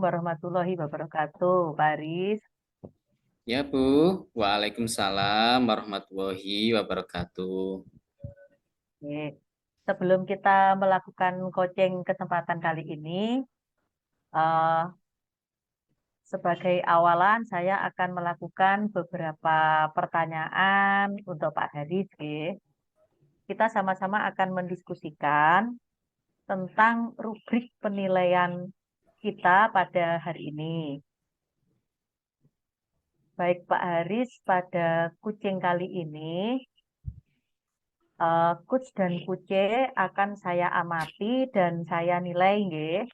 warahmatullahi wabarakatuh, Pak Aris. Ya, Bu. Waalaikumsalam warahmatullahi wabarakatuh. Oke. Sebelum kita melakukan coaching kesempatan kali ini, eh, sebagai awalan saya akan melakukan beberapa pertanyaan untuk Pak Haris. Oke. Kita sama-sama akan mendiskusikan tentang rubrik penilaian kita pada hari ini. Baik Pak Haris, pada coaching kali ini coach dan kuce akan saya amati dan saya nilai nggih,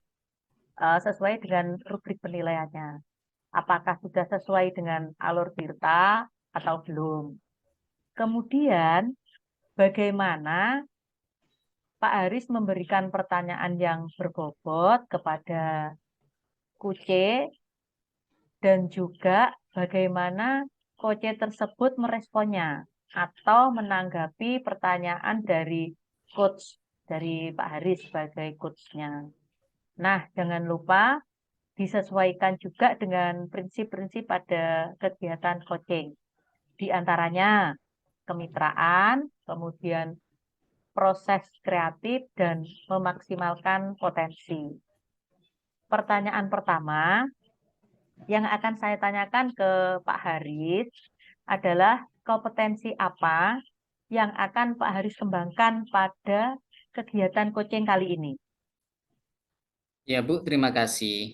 sesuai dengan rubrik penilaiannya. Apakah sudah sesuai dengan alur tirta atau belum? Kemudian bagaimana Pak Haris memberikan pertanyaan yang berbobot kepada kuce dan juga bagaimana kuce tersebut meresponnya atau menanggapi pertanyaan dari coach, dari Pak Haris sebagai coachnya. Nah, jangan lupa disesuaikan juga dengan prinsip-prinsip pada kegiatan coaching. Di antaranya kemitraan, kemudian proses kreatif, dan memaksimalkan potensi. Pertanyaan pertama yang akan saya tanyakan ke Pak Haris adalah kompetensi apa yang akan Pak Haris kembangkan pada kegiatan coaching kali ini. Ya, Bu, terima kasih.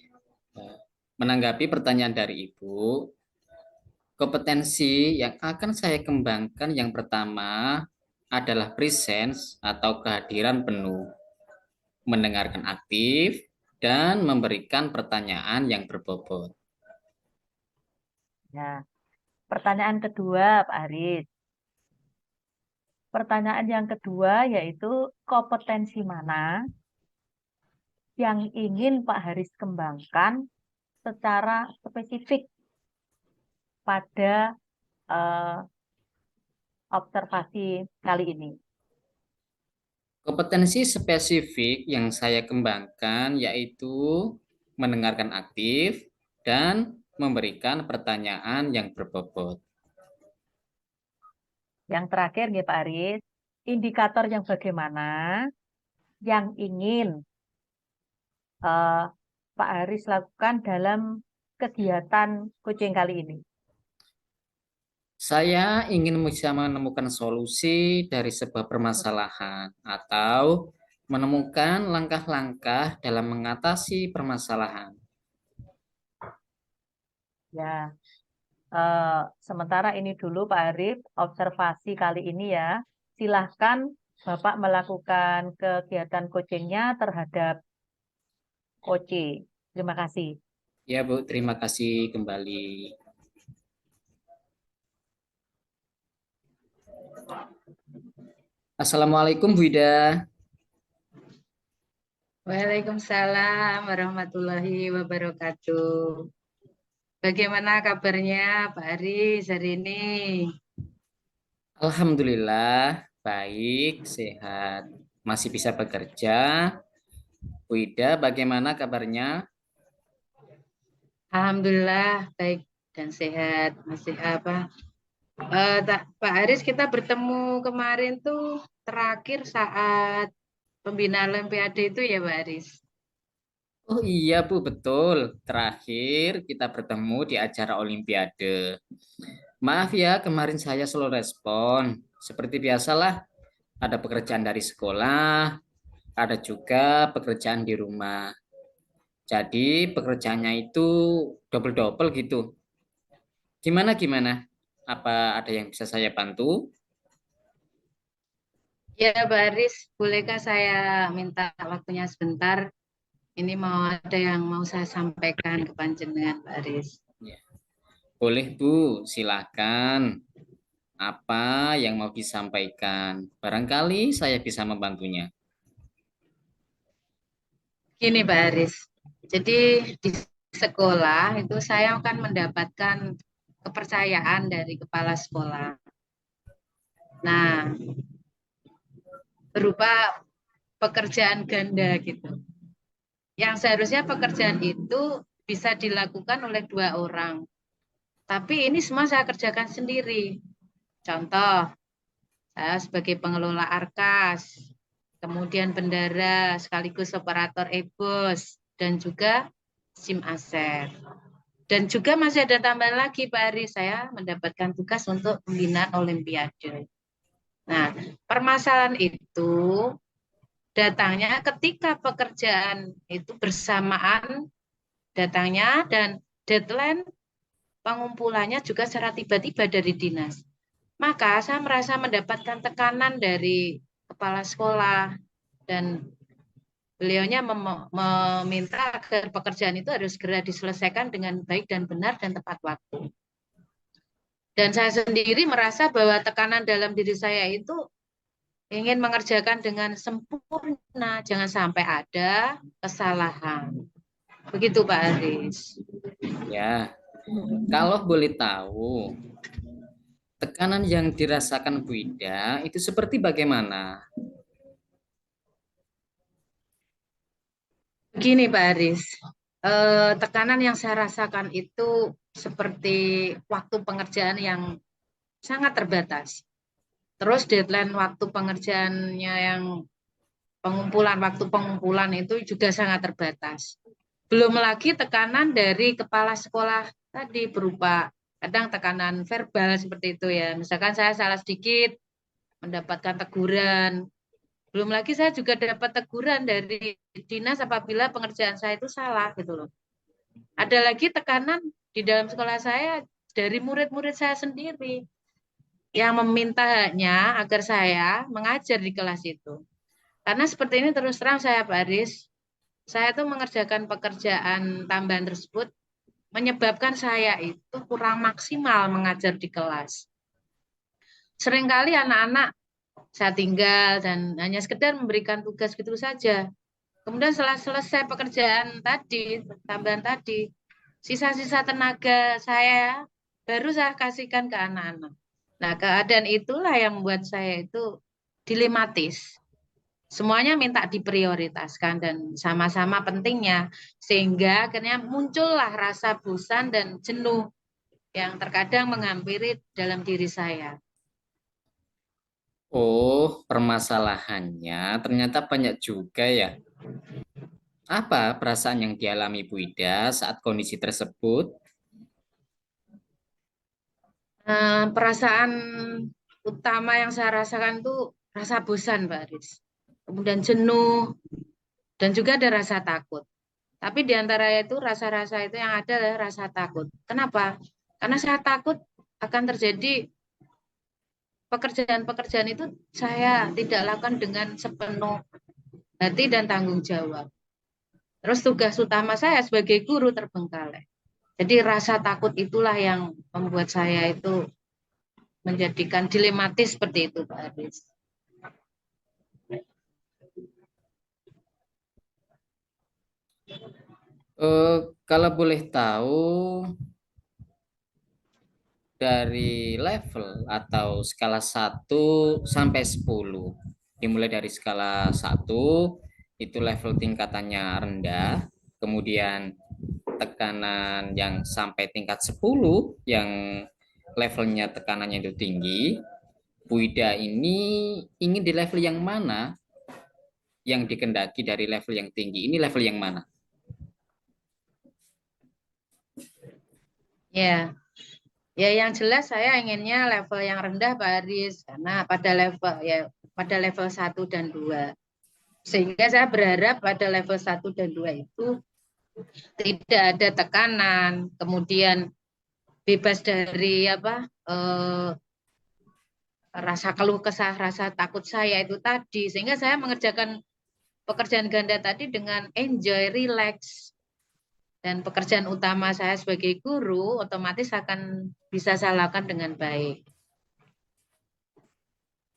Menanggapi pertanyaan dari Ibu, kompetensi yang akan saya kembangkan yang pertama adalah presence atau kehadiran penuh, mendengarkan aktif, dan memberikan pertanyaan yang berbobot. Ya, pertanyaan kedua, Pak Haris. Pertanyaan yang kedua yaitu kompetensi mana yang ingin Pak Haris kembangkan secara spesifik pada eh, observasi kali ini. Kompetensi spesifik yang saya kembangkan yaitu mendengarkan aktif dan memberikan pertanyaan yang berbobot. Yang terakhir, nih, Pak Haris, indikator yang bagaimana yang ingin eh, Pak Haris lakukan dalam kegiatan coaching kali ini. Saya ingin bisa menemukan solusi dari sebuah permasalahan atau menemukan langkah-langkah dalam mengatasi permasalahan. Ya, sementara ini dulu Pak Arif, observasi kali ini ya. Silahkan Bapak melakukan kegiatan coachingnya terhadap coach. Terima kasih. Ya, Bu, terima kasih kembali. Assalamualaikum, Bu Ida. Waalaikumsalam warahmatullahi wabarakatuh. Bagaimana kabarnya Pak Aris hari ini? Alhamdulillah, baik, sehat. Masih bisa bekerja. Bu Ida, bagaimana kabarnya? Alhamdulillah baik dan sehat. Masih apa? Pak Aris, kita bertemu kemarin tuh terakhir saat pembina Olimpiade itu ya Pak Aris. Oh iya, Bu, betul. Terakhir kita bertemu di acara Olimpiade. Maaf ya, kemarin saya slow respon. Seperti biasalah, ada pekerjaan dari sekolah, ada juga pekerjaan di rumah. Jadi pekerjaannya itu double-double gitu. Gimana gimana? Apa ada yang bisa saya bantu? Ya Pak Aris, bolehkah saya minta waktunya sebentar? Ini mau ada yang mau saya sampaikan ke panjenengan Pak Aris. Ya, boleh Bu, silakan. Apa yang mau disampaikan? Barangkali saya bisa membantunya. Gini Pak Aris, jadi di sekolah itu saya akan mendapatkan kepercayaan dari kepala sekolah. Nah, berupa pekerjaan ganda gitu. Yang seharusnya pekerjaan itu bisa dilakukan oleh 2 orang. Tapi ini semua saya kerjakan sendiri. Contoh, saya sebagai pengelola Arkas, kemudian bendara sekaligus operator e-bus, dan juga SIM aset. Dan juga masih ada tambahan lagi Pak Ari, saya mendapatkan tugas untuk pembinaan Olimpiade. Nah, permasalahan itu datangnya ketika pekerjaan itu bersamaan datangnya dan deadline pengumpulannya juga secara tiba-tiba dari dinas. Maka saya merasa mendapatkan tekanan dari kepala sekolah dan beliaunya meminta agar pekerjaan itu harus segera diselesaikan dengan baik dan benar dan tepat waktu. Dan saya sendiri merasa bahwa tekanan dalam diri saya itu ingin mengerjakan dengan sempurna, jangan sampai ada kesalahan. Begitu Pak Aris. Ya, kalau boleh tahu, tekanan yang dirasakan Bu Ida itu seperti bagaimana? Begini Pak Aris, tekanan yang saya rasakan itu seperti waktu pengerjaan yang sangat terbatas. Terus deadline waktu pengerjaannya yang waktu pengumpulan itu juga sangat terbatas. Belum lagi tekanan dari kepala sekolah tadi berupa kadang tekanan verbal seperti itu ya. Misalkan saya salah sedikit mendapatkan teguran. Belum lagi saya juga dapat teguran dari dinas apabila pengerjaan saya itu salah gitu loh. Ada lagi tekanan di dalam sekolah saya dari murid-murid saya sendiri yang memintanya agar saya mengajar di kelas itu. Karena seperti ini terus terang saya Pak Aris, saya tuh mengerjakan pekerjaan tambahan tersebut menyebabkan saya itu kurang maksimal mengajar di kelas. Seringkali anak-anak saya tinggal dan hanya sekedar memberikan tugas gitu saja. Kemudian setelah selesai pekerjaan tadi, tambahan tadi, sisa-sisa tenaga saya baru saya kasihkan ke anak-anak. Nah, keadaan itulah yang membuat saya itu dilematis. Semuanya minta diprioritaskan dan sama-sama pentingnya, sehingga akhirnya muncullah rasa bosan dan jenuh yang terkadang menghampiri dalam diri saya. Oh, permasalahannya ternyata banyak juga ya. Apa perasaan yang dialami Bu Ida saat kondisi tersebut? Perasaan utama yang saya rasakan itu rasa bosan, Mbak Aris. Kemudian jenuh, dan juga ada rasa takut. Tapi di antara itu rasa-rasa itu yang ada adalah rasa takut. Kenapa? Karena saya takut akan terjadi pekerjaan-pekerjaan itu saya tidak lakukan dengan sepenuh hati dan tanggung jawab. Terus tugas utama saya sebagai guru terbengkalai. Jadi rasa takut itulah yang membuat saya itu menjadikan dilematis seperti itu, Pak Aris. Kalau boleh tahu, dari level atau skala 1 sampai 10, dimulai dari skala 1 itu level tingkatannya rendah, kemudian tekanan yang sampai tingkat 10 yang levelnya tekanannya itu tinggi. Bu Ida ini ingin di level yang mana yang dikendaki dari level yang tinggi? Ini level yang mana? Ya, ya yang jelas saya inginnya level yang rendah Pak Aris, karena pada level 1 dan 2. Sehingga saya berharap pada level 1 dan 2 itu tidak ada tekanan, kemudian bebas dari rasa keluh kesah, rasa takut saya itu tadi, sehingga saya mengerjakan pekerjaan ganda tadi dengan enjoy, relax, dan pekerjaan utama saya sebagai guru otomatis akan bisa saya lakukan dengan baik.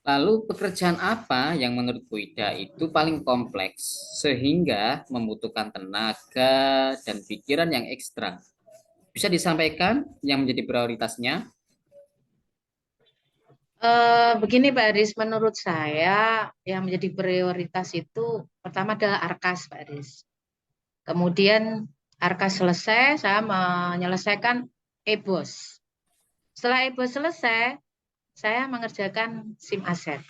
Lalu pekerjaan apa yang menurut Bu Ida itu paling kompleks sehingga membutuhkan tenaga dan pikiran yang ekstra? Bisa disampaikan yang menjadi prioritasnya? Begini Pak Aris, menurut saya yang menjadi prioritas itu pertama adalah Arkas Pak Aris. Kemudian Arkas selesai, saya menyelesaikan e-bos. Setelah e-bos selesai, saya mengerjakan SIM aset.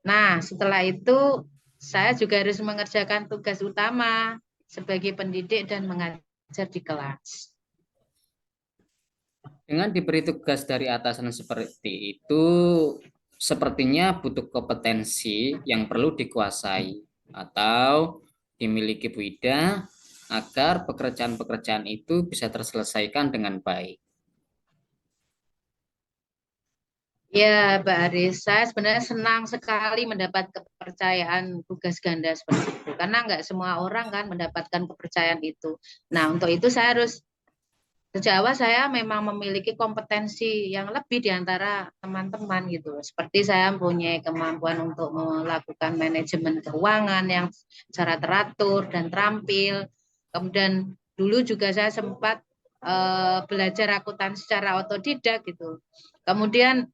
Nah, setelah itu saya juga harus mengerjakan tugas utama sebagai pendidik dan mengajar di kelas. Dengan diberi tugas dari atasan seperti itu, sepertinya butuh kompetensi yang perlu dikuasai atau dimiliki Bu Ida agar pekerjaan-pekerjaan itu bisa terselesaikan dengan baik. Ya, Mbak Aris, saya sebenarnya senang sekali mendapat kepercayaan tugas ganda seperti itu. Karena nggak semua orang kan mendapatkan kepercayaan itu. Nah, untuk itu saya harus, sejak awal saya memang memiliki kompetensi yang lebih di antara teman-teman gitu. Seperti saya mempunyai kemampuan untuk melakukan manajemen keuangan yang secara teratur dan terampil. Kemudian dulu juga saya sempat belajar akuntansi secara otodidak gitu. Kemudian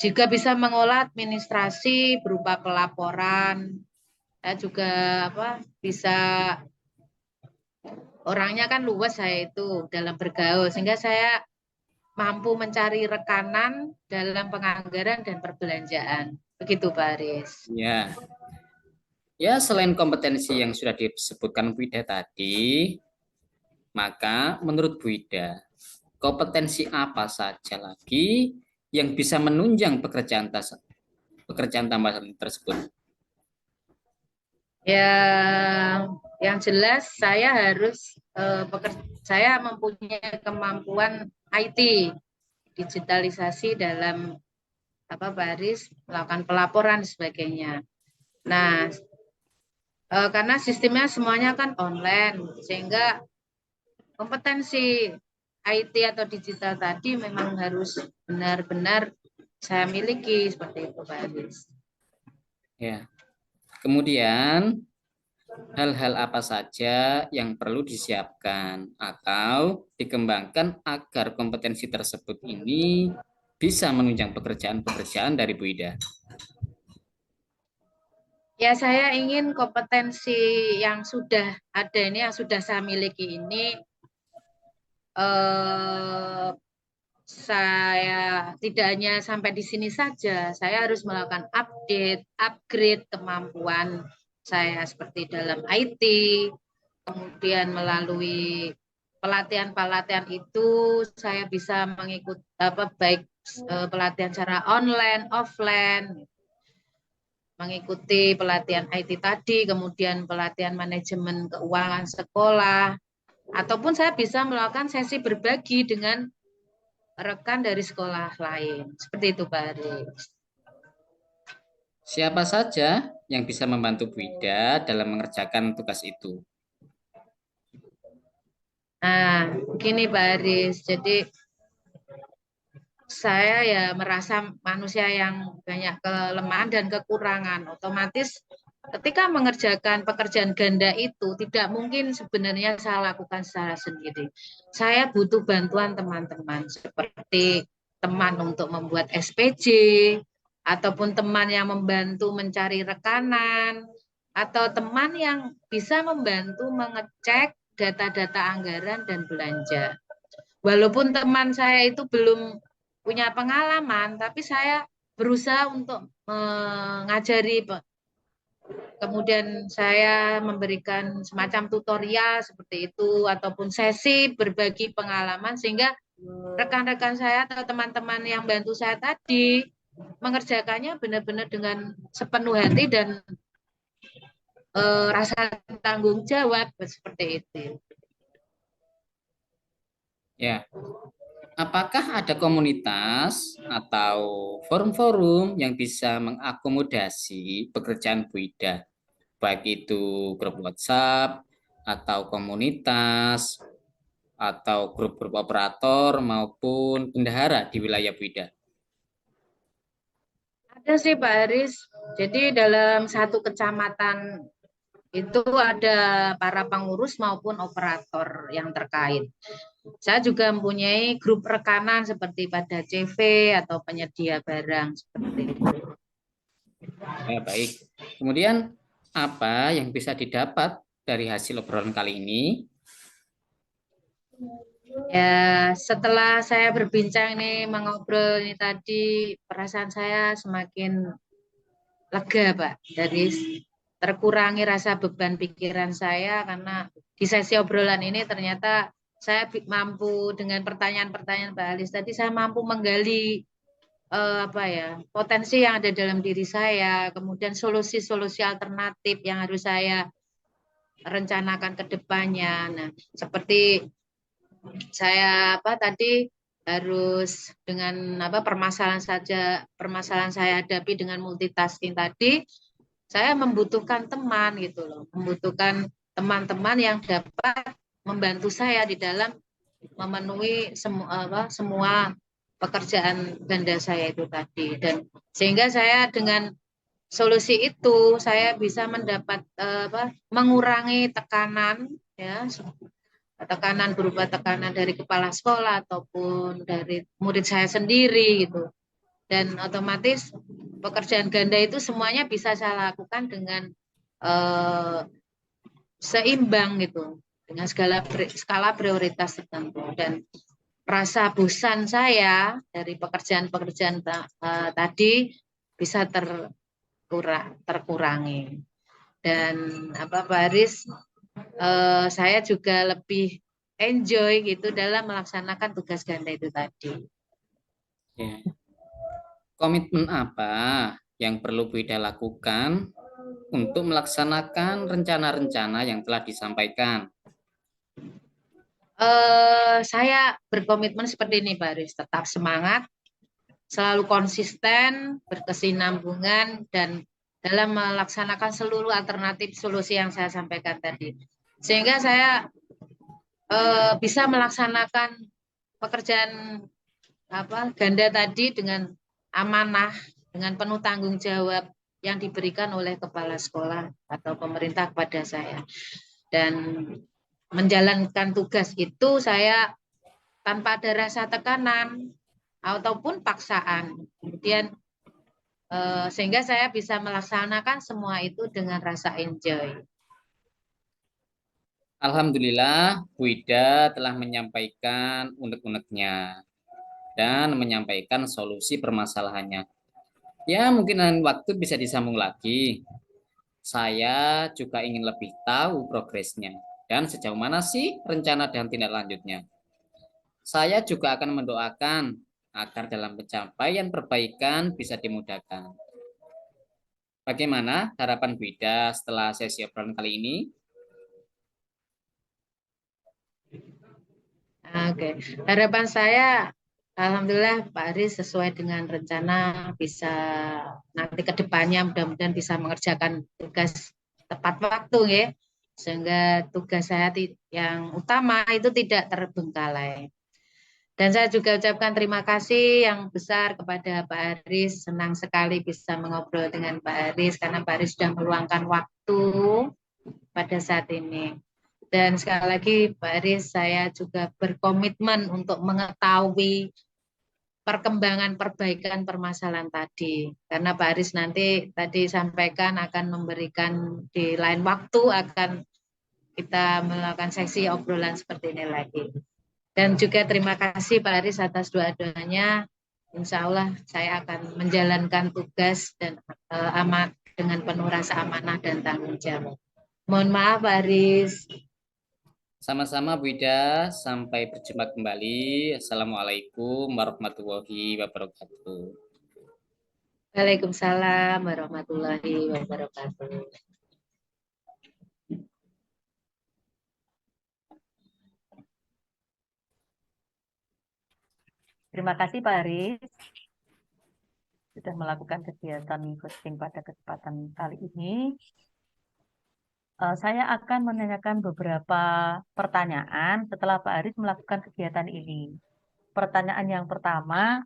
juga bisa mengolah administrasi berupa pelaporan. Saya juga bisa, orangnya kan luas saya itu dalam bergaul, sehingga saya mampu mencari rekanan dalam penganggaran dan perbelanjaan. Begitu, Pak Aris. Ya, ya selain kompetensi yang sudah disebutkan Bu Ida tadi, maka menurut Bu Ida, kompetensi apa saja lagi yang bisa menunjang pekerjaan tambahan tersebut? Ya, yang jelas saya harus saya mempunyai kemampuan IT, digitalisasi dalam Pak Aris, melakukan pelaporan dan sebagainya. Nah, karena sistemnya semuanya kan online, sehingga kompetensi IT atau digital tadi memang harus benar-benar saya miliki, seperti itu, Pak Aris. Ya. Kemudian hal-hal apa saja yang perlu disiapkan atau dikembangkan agar kompetensi tersebut ini bisa menunjang pekerjaan-pekerjaan dari Bu Ida? Ya, saya ingin kompetensi yang sudah ada ini, yang sudah saya miliki ini, saya tidak hanya sampai di sini saja, saya harus melakukan upgrade kemampuan saya seperti dalam IT, kemudian melalui pelatihan-pelatihan itu saya bisa mengikuti baik pelatihan secara online, offline, mengikuti pelatihan IT tadi, kemudian pelatihan manajemen keuangan sekolah, ataupun saya bisa melakukan sesi berbagi dengan rekan dari sekolah lain. Seperti itu, Pak Aris. Siapa saja yang bisa membantu Bu Ida dalam mengerjakan tugas itu? Nah, begini Pak Aris. Jadi saya ya merasa manusia yang banyak kelemahan dan kekurangan. Otomatis ketika mengerjakan pekerjaan ganda itu tidak mungkin sebenarnya saya lakukan secara sendiri. Saya butuh bantuan teman-teman seperti teman untuk membuat SPJ ataupun teman yang membantu mencari rekanan atau teman yang bisa membantu mengecek data-data anggaran dan belanja. Walaupun teman saya itu belum punya pengalaman, tapi saya berusaha untuk mengajari. Kemudian saya memberikan semacam tutorial seperti itu, ataupun sesi berbagi pengalaman, sehingga rekan-rekan saya atau teman-teman yang bantu saya tadi mengerjakannya benar-benar dengan sepenuh hati dan rasa tanggung jawab seperti itu. Ya, apakah ada komunitas atau forum-forum yang bisa mengakomodasi pekerjaan Bu Ida? Baik itu grup WhatsApp atau komunitas atau grup-grup operator maupun bendahara di wilayah Bu Ida? Ada sih Pak Aris. Jadi dalam satu kecamatan itu ada para pengurus maupun operator yang terkait. Saya juga mempunyai grup rekanan seperti pada CV atau penyedia barang seperti itu. Ya, baik. Kemudian apa yang bisa didapat dari hasil obrolan kali ini? Ya, setelah saya berbincang nih, mengobrol ini tadi, perasaan saya semakin lega, Pak. Dari terkurangi rasa beban pikiran saya karena di sesi obrolan ini ternyata saya mampu dengan pertanyaan-pertanyaan Pak Alis tadi saya mampu menggali apa ya potensi yang ada dalam diri saya, kemudian solusi-solusi alternatif yang harus saya rencanakan ke depannya. Nah, seperti saya apa tadi harus dengan apa permasalahan saya hadapi dengan multitasking tadi, saya membutuhkan teman gitu loh, membutuhkan teman-teman yang dapat membantu saya di dalam memenuhi semua pekerjaan ganda saya itu tadi. Dan sehingga saya dengan solusi itu saya bisa mendapat mengurangi tekanan ya, tekanan berupa tekanan dari kepala sekolah ataupun dari murid saya sendiri gitu. Dan otomatis pekerjaan ganda itu semuanya bisa saya lakukan dengan eh, seimbang gitu, dengan skala prioritas tertentu. Dan rasa bosan saya dari pekerjaan-pekerjaan tadi bisa terkurangi. Dan apa Pak Haris, saya juga lebih enjoy gitu dalam melaksanakan tugas ganda itu tadi. Ya. Komitmen apa yang perlu Bu Ida lakukan untuk melaksanakan rencana-rencana yang telah disampaikan? Saya berkomitmen seperti ini Pak Haris, tetap semangat, selalu konsisten, berkesinambungan, dan dalam melaksanakan seluruh alternatif solusi yang saya sampaikan tadi. Sehingga saya bisa melaksanakan pekerjaan ganda tadi dengan amanah, dengan penuh tanggung jawab yang diberikan oleh kepala sekolah atau pemerintah kepada saya. Dan menjalankan tugas itu saya tanpa ada rasa tekanan ataupun paksaan. Kemudian sehingga saya bisa melaksanakan semua itu dengan rasa enjoy. Alhamdulillah, Bu Ida telah menyampaikan unek-uneknya dan menyampaikan solusi permasalahannya. Ya, mungkin lain waktu bisa disambung lagi. Saya juga ingin lebih tahu progresnya dan sejauh mana sih rencana dan tindak lanjutnya. Saya juga akan mendoakan agar dalam pencapaian perbaikan bisa dimudahkan. Bagaimana harapan Bu Ida setelah sesi obrolan kali ini? Oke, harapan saya, alhamdulillah Pak Aris sesuai dengan rencana bisa nanti ke depannya mudah-mudahan bisa mengerjakan tugas tepat waktu ya, sehingga tugas saya yang utama itu tidak terbengkalai. Dan saya juga ucapkan terima kasih yang besar kepada Pak Aris, senang sekali bisa mengobrol dengan Pak Aris karena Pak Aris sudah meluangkan waktu pada saat ini. Dan sekali lagi Pak Aris, saya juga berkomitmen untuk mengetahui perkembangan perbaikan permasalahan tadi. Karena Pak Aris nanti tadi sampaikan akan memberikan di lain waktu akan kita melakukan sesi obrolan seperti ini lagi. Dan juga terima kasih Pak Aris atas doa-doanya. Insya Allah saya akan menjalankan tugas dan amat dengan penuh rasa amanah dan tanggung jawab. Mohon maaf Pak Aris. Sama-sama Bu Ida, sampai berjumpa kembali. Assalamualaikum warahmatullahi wabarakatuh. Waalaikumsalam warahmatullahi wabarakatuh. Terima kasih Pak Aris sudah melakukan kegiatan coaching pada kesempatan kali ini. Saya akan menanyakan beberapa pertanyaan setelah Pak Aris melakukan kegiatan ini. Pertanyaan yang pertama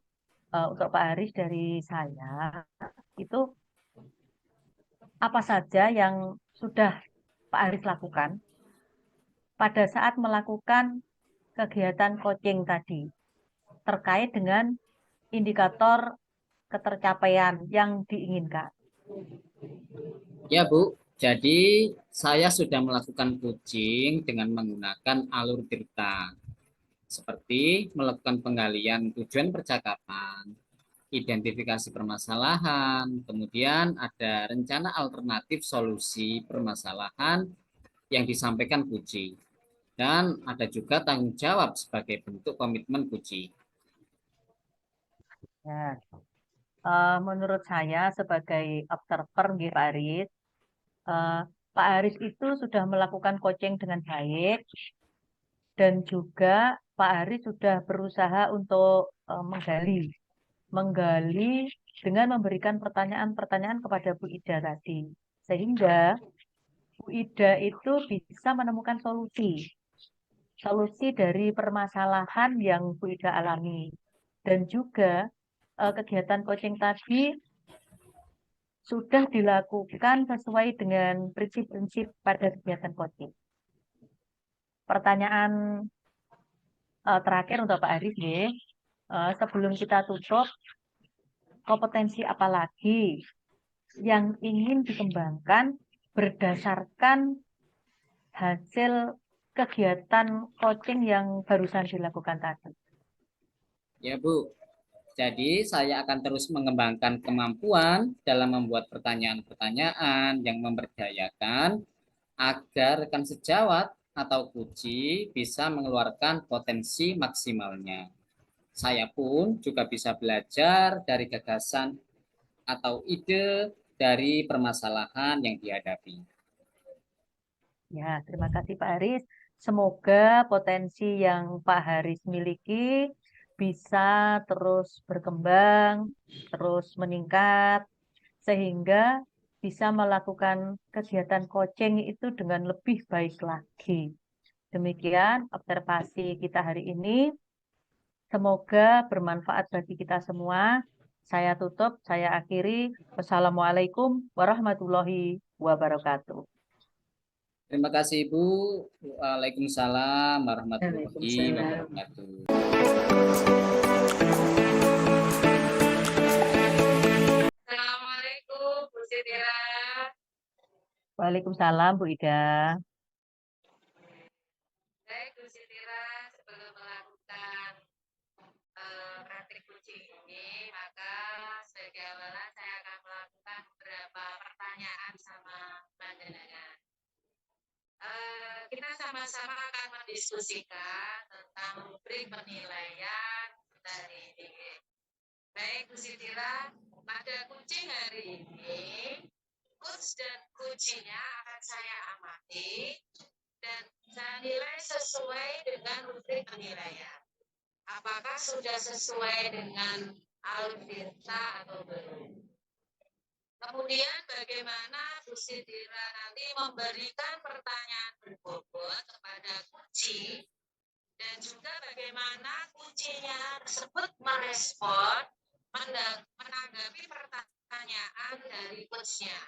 untuk Pak Aris dari saya itu apa saja yang sudah Pak Aris lakukan pada saat melakukan kegiatan coaching tadi terkait dengan indikator ketercapaian yang diinginkan. Ya Bu, jadi saya sudah melakukan coaching dengan menggunakan alur cerita. seperti melakukan penggalian tujuan percakapan, identifikasi permasalahan, kemudian ada rencana alternatif solusi permasalahan yang disampaikan Puji. Dan ada juga tanggung jawab sebagai bentuk komitmen Puji. Ya. Menurut saya sebagai observer, nggih, Pak Aris, Pak Aris itu sudah melakukan coaching dengan baik dan juga Pak Aris sudah berusaha untuk menggali dengan memberikan pertanyaan-pertanyaan kepada Bu Ida tadi. Sehingga Bu Ida itu bisa menemukan solusi dari permasalahan yang Bu Ida alami. Dan juga kegiatan coaching tadi sudah dilakukan sesuai dengan prinsip-prinsip pada kegiatan coaching. Pertanyaan terakhir untuk Pak Aris, sebelum kita tutup, kompetensi apa lagi yang ingin dikembangkan berdasarkan hasil kegiatan coaching yang barusan dilakukan tadi? Ya, Bu. Jadi saya akan terus mengembangkan kemampuan dalam membuat pertanyaan-pertanyaan yang memberdayakan agar rekan sejawat atau Puji bisa mengeluarkan potensi maksimalnya. Saya pun juga bisa belajar dari gagasan atau ide dari permasalahan yang dihadapi. Ya, terima kasih Pak Haris. Semoga potensi yang Pak Haris miliki bisa terus berkembang, terus meningkat, sehingga bisa melakukan kegiatan coaching itu dengan lebih baik lagi. Demikian observasi kita hari ini. Semoga bermanfaat bagi kita semua. Saya tutup, saya akhiri. Wassalamualaikum warahmatullahi wabarakatuh. Terima kasih Ibu. Waalaikumsalam warahmatullahi Waalaikumsalam. wabarakatuh. Assalamualaikum, Bu Sidira. Waalaikumsalam Bu Ida. Baik, Bu Sidira, sebelum melakukan praktik coaching ini, maka sebagai awalan saya akan melakukan beberapa pertanyaan sama panjenengan. Kita sama-sama akan mendiskusikan tentang rubrik penilaian dari ini. Baik, Bu Sidira, pada coaching hari ini, coach dan coachingnya akan saya amati dan saya nilai sesuai dengan rubrik penilaian. Apakah sudah sesuai dengan alfirta atau belum? Kemudian bagaimana Bu Sidira nanti memberikan pertanyaan berbobot kepada kunci dan juga bagaimana kuncinya tersebut merespon menanggapi pertanyaan dari coachnya.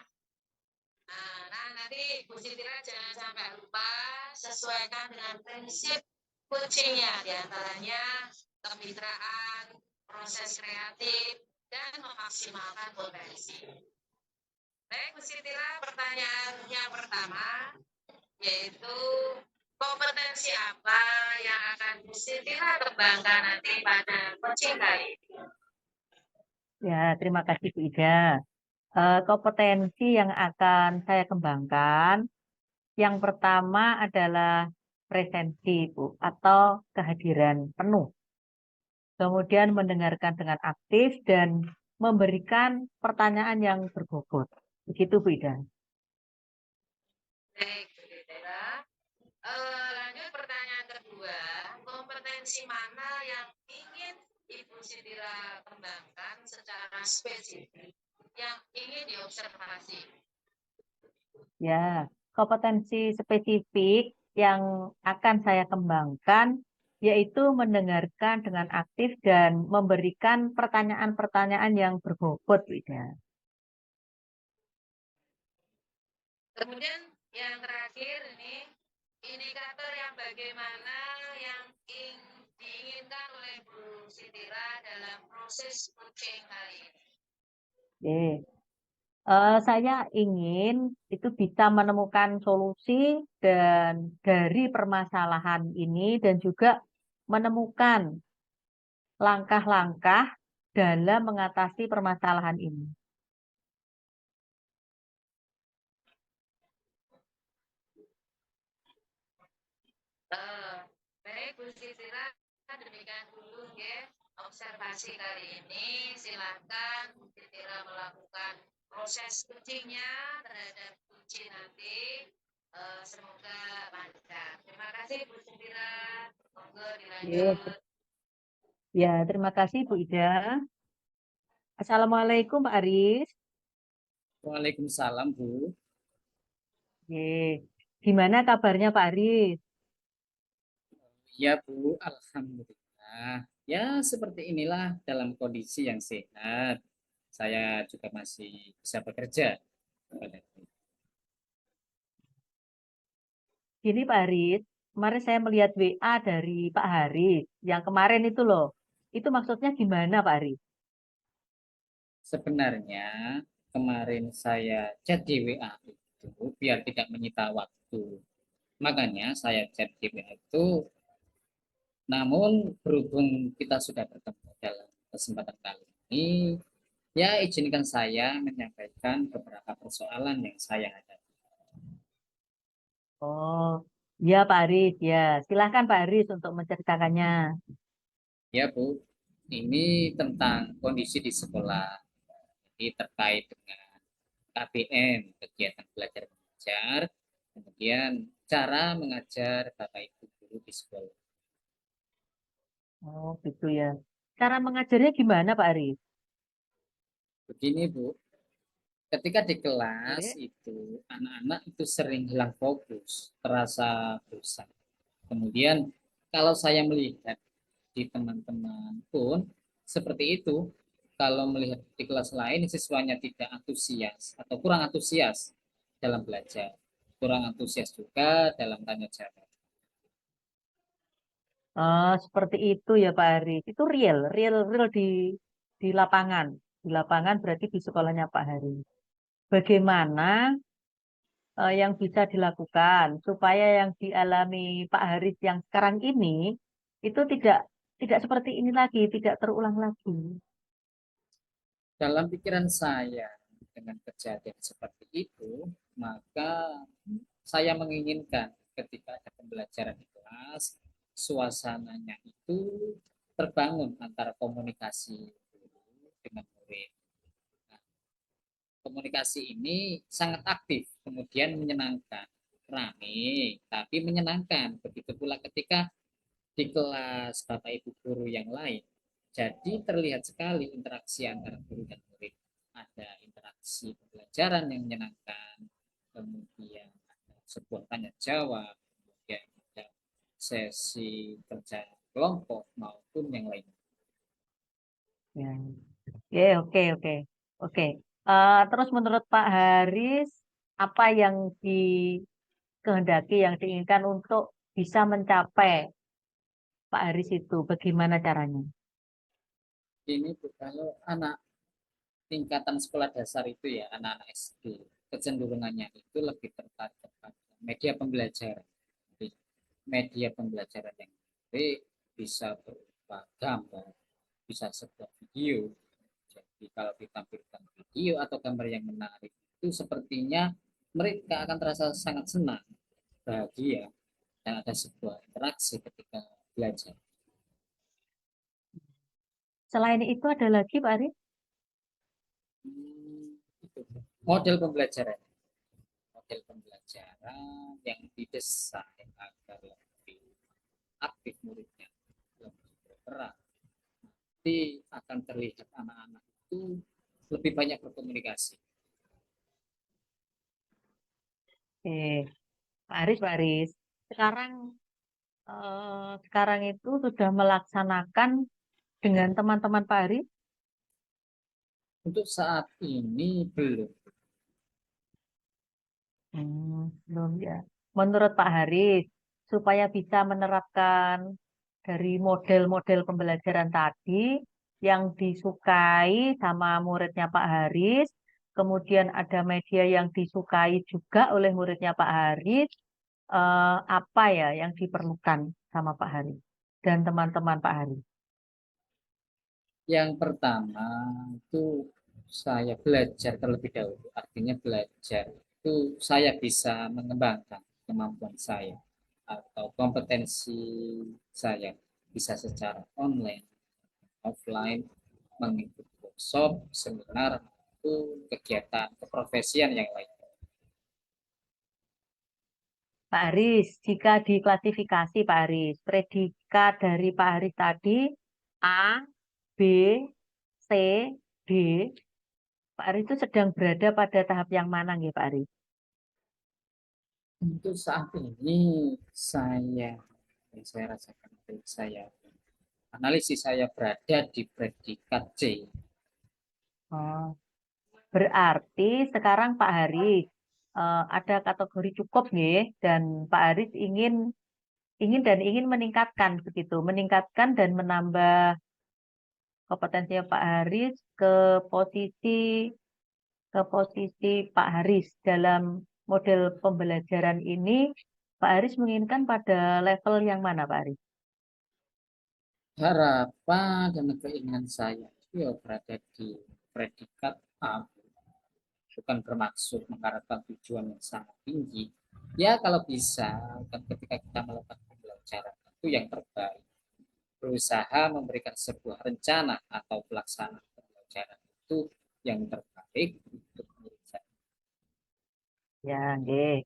Nah, nanti Bu Sidira jangan sampai lupa sesuaikan dengan prinsip coachingnya, diantaranya kemitraan, proses kreatif, dan memaksimalkan potensi. Baik, Bu Sidira, pertanyaan yang pertama yaitu kompetensi apa yang akan Bu Sidira kembangkan nanti pada coaching kali ini? Ya, terima kasih Bu Ida. Kompetensi yang akan saya kembangkan, yang pertama adalah presensi, Bu, atau kehadiran penuh. Kemudian mendengarkan dengan aktif dan memberikan pertanyaan yang berbobot. Begitu Bu Ida. Baik, Bu Sidira. Lanjut pertanyaan kedua, kompetensi mana yang ingin Ibu Sidira kembangkan secara spesifik yang ingin diobservasi? Ya, kompetensi spesifik yang akan saya kembangkan yaitu mendengarkan dengan aktif dan memberikan pertanyaan-pertanyaan yang berbobot, Bu Ida. Kemudian yang terakhir ini indikator yang bagaimana yang diinginkan oleh Bu Sidira dalam proses coaching kali ini. Oke. Saya ingin itu bisa menemukan solusi dan dari permasalahan ini dan juga menemukan langkah-langkah dalam mengatasi permasalahan ini. Baik Bu Sitira, demikian dulu ya observasi kali ini. Silakan Bu Sitira melakukan proses ujinya terhadap uji nanti. Semoga lancar. Terima kasih Bu Sitira. Monggo dilanjut. Ya, terima kasih Bu Ida. Assalamualaikum Pak Aris. Waalaikumsalam, Bu. Gimana kabarnya Pak Aris? Ya, Bu. Alhamdulillah. Ya, seperti inilah dalam kondisi yang sehat. Saya juga masih bisa bekerja. Gini Pak Haris, kemarin saya melihat WA dari Pak Haris, yang kemarin itu loh. Itu maksudnya gimana Pak Haris? Sebenarnya kemarin saya chat di WA itu biar tidak menyita waktu. Makanya saya chat di WA itu, namun berhubung kita sudah bertemu dalam kesempatan kali ini, ya izinkan saya menyampaikan beberapa persoalan yang saya hadapi. Oh, ya Pak Haris, ya. Silahkan Pak Haris untuk menceritakannya. Ya, Bu, ini tentang kondisi di sekolah. Jadi terkait dengan KBM, kegiatan belajar mengajar, kemudian cara mengajar Bapak Ibu guru di sekolah. Oh, gitu ya. Cara mengajarnya gimana Pak Haris? Begini, Bu, ketika di kelas Oke. itu anak-anak itu sering hilang fokus, terasa bosan. Kemudian kalau saya melihat di teman-teman pun seperti itu, kalau melihat di kelas lain siswanya tidak antusias atau kurang antusias dalam belajar, kurang antusias juga dalam tanya jawab. Seperti itu ya Pak Haris. Itu real di lapangan. Di lapangan berarti di sekolahnya Pak Haris. Bagaimana yang bisa dilakukan supaya yang dialami Pak Haris yang sekarang ini itu tidak seperti ini lagi, tidak terulang lagi. Dalam pikiran saya dengan kejadian seperti itu, maka saya menginginkan ketika ada pembelajaran di kelas, suasananya itu terbangun antara komunikasi guru dengan murid. Nah, komunikasi ini sangat aktif, kemudian menyenangkan, ramai, tapi menyenangkan. Begitu pula ketika di kelas Bapak Ibu guru yang lain. Jadi terlihat sekali interaksi antara guru dan murid. Ada interaksi pembelajaran yang menyenangkan, kemudian ada sebuah tanya jawab, kemudian ada sesi kerja kelompok maupun yang lain. Ya. Oke, oke. Oke. Terus menurut Pak Haris, apa yang dikehendaki, yang diinginkan untuk bisa mencapai Pak Haris itu, bagaimana caranya? Ini kalau anak tingkatan sekolah dasar itu ya, anak-anak SD, kecenderungannya itu lebih tertarik kepada media pembelajaran. Jadi, media pembelajaran yang baik bisa berupa gambar, bisa sebuah video. Jadi kalau ditampilkan video atau gambar yang menarik itu sepertinya mereka akan terasa sangat senang, bahagia, dan ada sebuah interaksi ketika belajar. Selain itu ada lagi Pak Haris? Itu model pembelajaran, model pembelajaran yang didesain agar lebih aktif muridnya, lebih berperan. Nanti akan terlihat anak-anak itu lebih banyak berkomunikasi. Pak Haris, Pak Haris. Sekarang sekarang itu sudah melaksanakan dengan teman-teman Pak Haris? Untuk saat ini belum. Belum ya. Menurut Pak Haris, supaya bisa menerapkan dari model-model pembelajaran tadi yang disukai sama muridnya Pak Haris, kemudian ada media yang disukai juga oleh muridnya Pak Haris, apa ya yang diperlukan sama Pak Haris dan teman-teman Pak Haris? Yang pertama itu saya belajar terlebih dahulu. Artinya belajar itu saya bisa mengembangkan kemampuan saya atau kompetensi saya bisa secara online, offline, mengikuti workshop, seminar, itu kegiatan keprofesian yang lain. Pak Haris, jika diklasifikasi Pak Haris, predikat dari Pak Haris tadi A, B, C, D, Pak Haris itu sedang berada pada tahap yang mana nggih Pak Haris? Untuk saat ini yang saya rasakan dari saya analisis saya berada di predikat C. Oh, berarti sekarang Pak Haris ada kategori cukup nggih dan Pak Haris ingin meningkatkan begitu, meningkatkan dan menambah kompetensinya Pak Haris posisi ke posisi Pak Haris dalam model pembelajaran ini. Pak Haris menginginkan pada level yang mana Pak Haris? Harapan dan keinginan saya itu ya berada di predikat A, bukan bermaksud mengharapkan tujuan yang sangat tinggi. Ya kalau bisa, kan ketika kita melakukan pembelajaran itu yang terbaik. Berusaha memberikan sebuah rencana atau pelaksanaan pembelajaran itu yang terbaik untuk diri saya. Ya, nggih.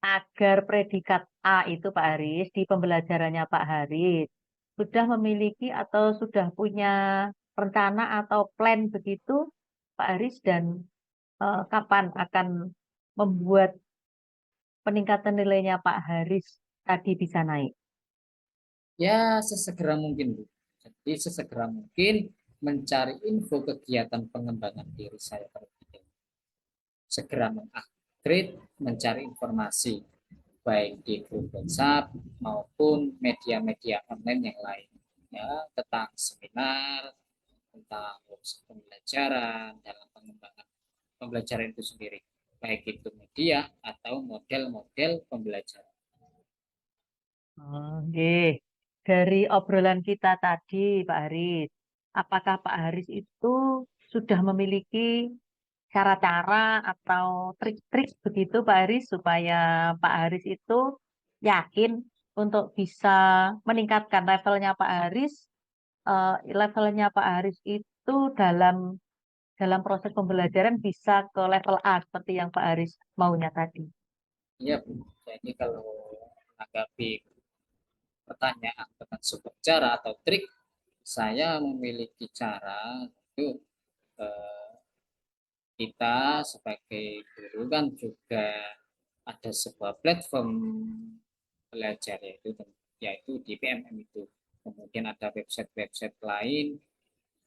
Agar predikat A itu Pak Haris di pembelajarannya Pak Haris sudah memiliki atau sudah punya rencana atau plan begitu Pak Haris dan kapan akan membuat peningkatan nilainya Pak Haris tadi bisa naik? Ya sesegera mungkin, Bu. Jadi sesegera mungkin mencari info kegiatan pengembangan diri saya terlebih dahulu. Segera mengupgrade, mencari informasi baik di grup WhatsApp maupun media-media online yang lain ya tentang seminar, tentang workshop pembelajaran dalam pengembangan pembelajaran itu sendiri, baik itu media atau model-model pembelajaran. Oke, dari obrolan kita tadi, Pak Haris, apakah Pak Haris itu sudah memiliki cara-cara atau trik-trik begitu, Pak Haris, supaya Pak Haris itu yakin untuk bisa meningkatkan levelnya Pak Haris itu dalam proses pembelajaran bisa ke level A seperti yang Pak Haris maunya tadi. Iya, Bu. Jadi kalau menanggapi pertanyaan tentang sebuah cara atau trik, saya memiliki cara itu eh, kita sebagai guru kan juga ada sebuah platform belajar yaitu di PMM itu. Kemudian ada website-website lain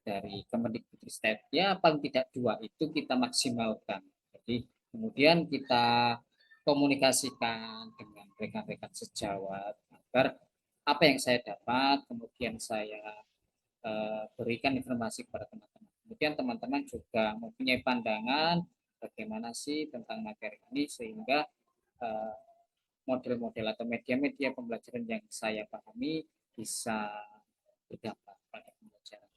dari Kemendikbudristek. Ya paling tidak dua itu kita maksimalkan. Jadi kemudian kita komunikasikan dengan rekan-rekan sejawat agar apa yang saya dapat kemudian saya berikan informasi kepada teman-teman. Kemudian teman-teman juga mempunyai pandangan bagaimana sih tentang materi ini sehingga eh, model-model atau media-media pembelajaran yang saya pahami bisa berdampak pada pembelajaran.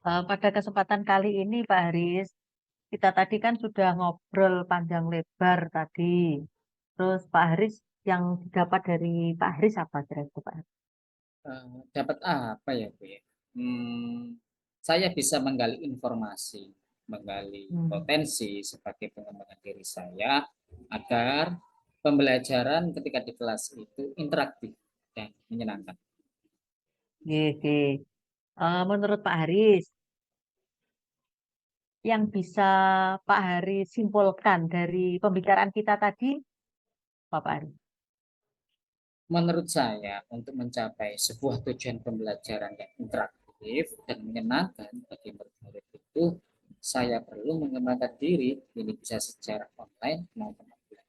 Pada kesempatan kali ini, Pak Haris, kita tadi kan sudah ngobrol panjang lebar tadi. Terus Pak Haris yang didapat dari Pak Haris apa kira-kira Pak Haris? Dapat apa ya Bu ya? Saya bisa menggali informasi, menggali Hmm. potensi sebagai pengembangan diri saya agar pembelajaran ketika di kelas itu interaktif dan menyenangkan. Oke. Menurut Pak Haris, yang bisa Pak Haris simpulkan dari pembicaraan kita tadi, apa Pak Haris? Menurut saya, untuk mencapai sebuah tujuan pembelajaran yang interaktif dan menyenangkan bagi murid-murid itu, saya perlu mengembangkan diri, ini bisa secara online maupun offline.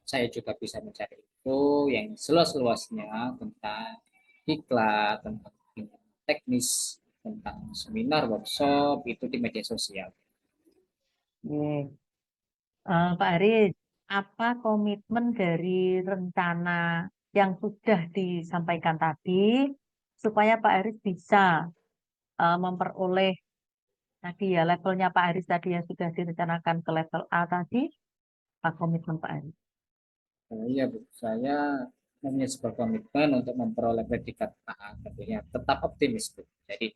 Saya juga bisa mencari info yang seluas-luasnya tentang diklat, tentang teknis, tentang seminar, workshop, itu di media sosial. Oke. Pak Haris, apa komitmen dari rencana yang sudah disampaikan tadi, supaya Pak Haris bisa memperoleh tadi ya levelnya Pak Haris tadi yang sudah direncanakan ke level A tadi, apa komitmen Pak Haris? Iya, Bu. Saya punya sebuah komitmen untuk memperoleh predikat A, tentunya tetap optimis, Bu. Jadi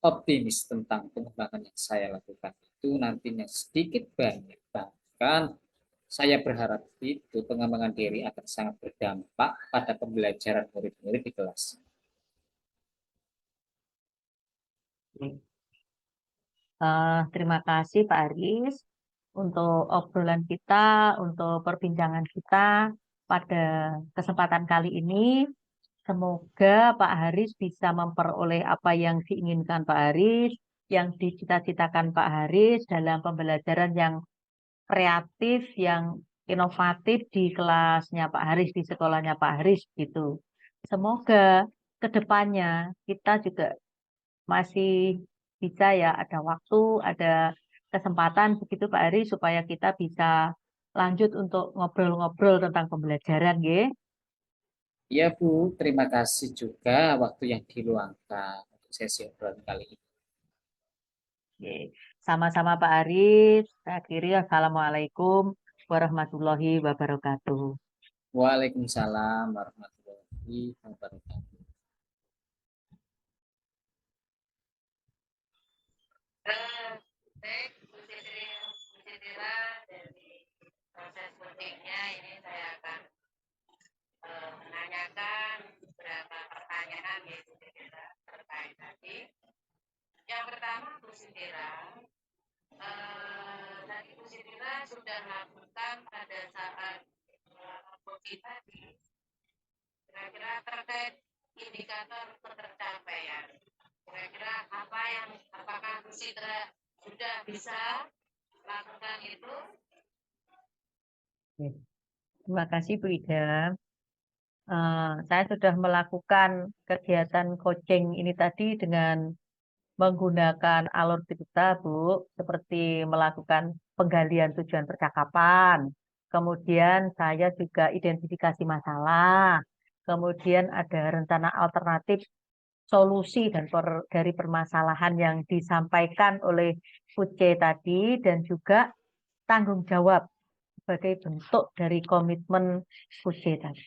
optimis tentang pengembangan yang saya lakukan itu nantinya sedikit banyak. Bahkan saya berharap itu pengembangan diri akan sangat berdampak pada pembelajaran murid-murid di kelas. Terima kasih Pak Haris untuk obrolan kita, untuk perbincangan kita pada kesempatan kali ini. Semoga Pak Haris bisa memperoleh apa yang diinginkan Pak Haris, yang dicita-citakan Pak Haris dalam pembelajaran yang kreatif, yang inovatif di kelasnya Pak Haris, di sekolahnya Pak Haris gitu. Semoga ke depannya kita juga masih bisa ya ada waktu, ada kesempatan begitu Pak Haris supaya kita bisa lanjut untuk ngobrol-ngobrol tentang pembelajaran ya. Ya Bu, terima kasih juga waktu yang diluangkan untuk sesi obrolan kali ini. Oke. Sama-sama Pak Haris. Saya akhiri Assalamualaikum warahmatullahi wabarakatuh. Waalaikumsalam warahmatullahi wabarakatuh. Baik, Bu Sidira, dari proses votingnya ini saya akan menanyakan beberapa pertanyaan ya Bu Sidira terkait tadi. Yang pertama Bu Sidira, tadi Bu Sidira sudah lakukan pada saat voting tadi, kira-kira terkait indikator pencapaian. Kira-kira apa yang apakah Bu Sidira sudah bisa lakukan itu? Terima kasih Bu Ida. Saya sudah melakukan kegiatan coaching ini tadi dengan menggunakan alur cerita, Bu, seperti melakukan penggalian tujuan percakapan. Kemudian saya juga identifikasi masalah. Kemudian ada rencana alternatif solusi dan dari permasalahan yang disampaikan oleh Puce tadi dan juga tanggung jawab sebagai bentuk dari komitmen Puce tadi.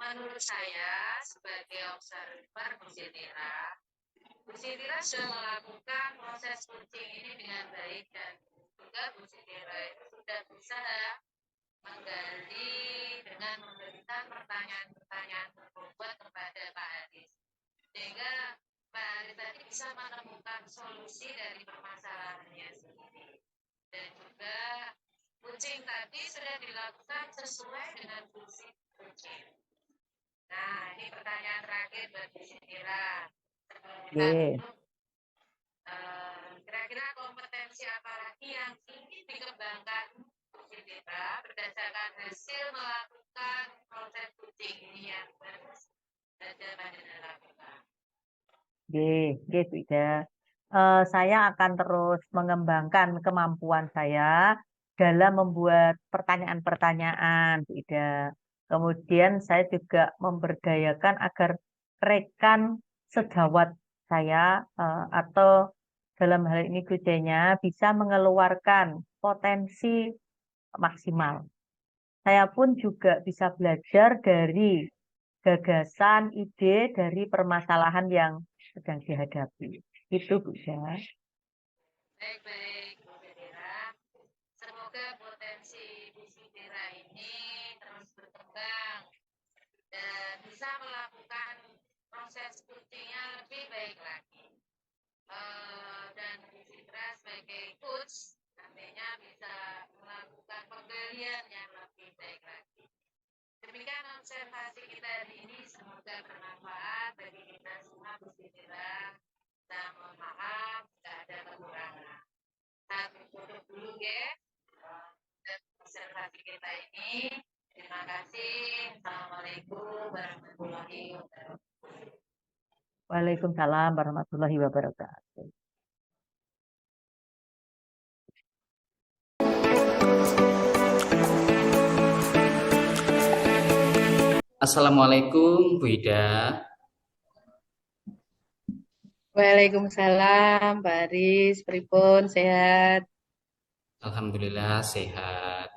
Menurut saya sebagai observer Bu Sidira sudah melakukan proses coaching ini dengan baik dan juga Bu Sidira itu sudah bisa menggali dengan memberikan pertanyaan-pertanyaan berbobot kepada Pak Haris, sehingga Pak Haris tadi bisa menemukan solusi dari permasalahannya sendiri. Dan juga coaching tadi sudah dilakukan sesuai dengan fungsi coaching. Nah, ini pertanyaan terakhir buat Bu Sidira. Kira-kira kompetensi apa lagi yang ingin dikembangkan Bu Sidira berdasarkan hasil melakukan proses coaching ini yang baru saja Anda lakukan? Oke, Bu Ida. Saya akan terus mengembangkan kemampuan saya dalam membuat pertanyaan-pertanyaan, Bu Ida. Kemudian saya juga memberdayakan agar rekan sejawat saya atau dalam hal ini Gujenya bisa mengeluarkan potensi maksimal. Saya pun juga bisa belajar dari gagasan, ide dari permasalahan yang sedang dihadapi. Itu Bu Ida. Baik, Bu Sidira. Semoga potensi Bu Sidira ini terus berkembang dan bisa melakukan proses coachingnya lebih baik lagi. Dan Bu Sidira sebagai coach nantinya bisa melakukan penggalian yang lebih baik lagi. Demikian observasi kita hari ini, semoga bermanfaat bagi kita semua Bu Sidira. Dan mohon maaf jika ada kekurangan. Saya tutup dulu ya observasi kita ini. Terima kasih. Assalamualaikum warahmatullahi wabarakatuh. Waalaikumsalam warahmatullahi wabarakatuh. Assalamualaikum Bu Ida. Waalaikumsalam, Pak Aris. Pripun, sehat? Alhamdulillah sehat.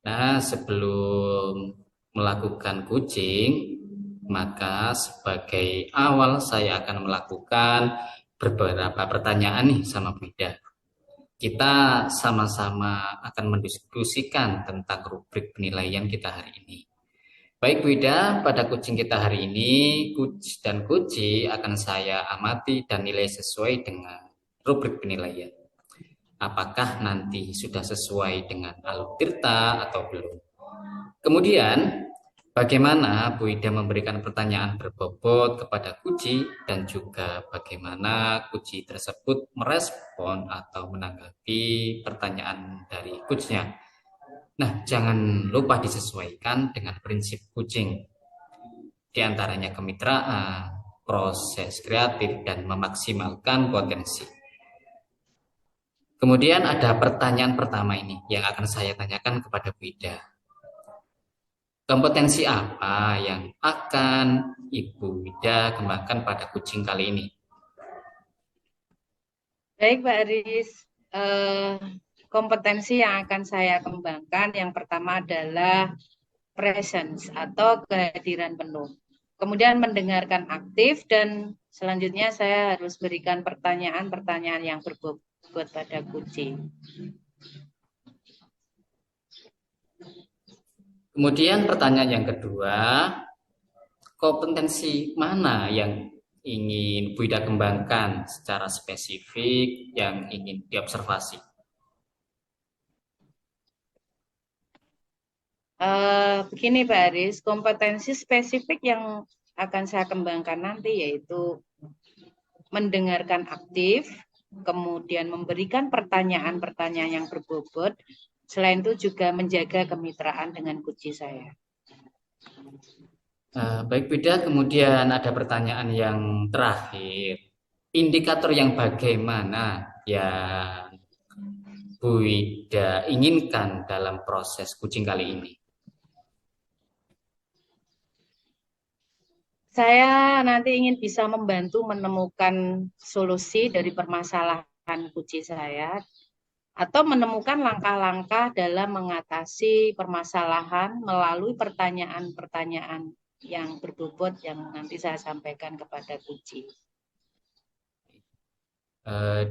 Nah, sebelum melakukan kucing, maka sebagai awal saya akan melakukan beberapa pertanyaan nih sama Bu Ida. Kita sama-sama akan mendiskusikan tentang rubrik penilaian kita hari ini. Baik Bu Ida, pada kucing kita hari ini, Kuci dan Kuci akan saya amati dan nilai sesuai dengan rubrik penilaian. Apakah nanti sudah sesuai dengan Aluk Tirta atau belum? Kemudian, bagaimana Bu Ida memberikan pertanyaan berbobot kepada Kuci dan juga bagaimana Kuci tersebut merespon atau menanggapi pertanyaan dari Kucinya. Nah, jangan lupa disesuaikan dengan prinsip kucing, di antaranya kemitraan, proses kreatif, dan memaksimalkan potensi. Kemudian ada pertanyaan pertama ini yang akan saya tanyakan kepada Bu Ida. Kompetensi apa yang akan Ibu Ida kembangkan pada kucing kali ini? Baik, Pak Aris. Kompetensi yang akan saya kembangkan yang pertama adalah presence atau kehadiran penuh. Kemudian mendengarkan aktif dan selanjutnya saya harus berikan pertanyaan-pertanyaan yang berbobot pada kucing. Kemudian pertanyaan yang kedua, kompetensi mana yang ingin Bu Ida kembangkan secara spesifik yang ingin diobservasi? Begini Pak Aris, kompetensi spesifik yang akan saya kembangkan nanti yaitu mendengarkan aktif, kemudian memberikan pertanyaan-pertanyaan yang berbobot, selain itu juga menjaga kemitraan dengan kucing saya. Baik Bu Ida, kemudian ada pertanyaan yang terakhir. Indikator yang bagaimana yang Bu Ida inginkan dalam proses kucing kali ini? Saya nanti ingin bisa membantu menemukan solusi dari permasalahan kucing saya atau menemukan langkah-langkah dalam mengatasi permasalahan melalui pertanyaan-pertanyaan yang berbobot yang nanti saya sampaikan kepada kucing.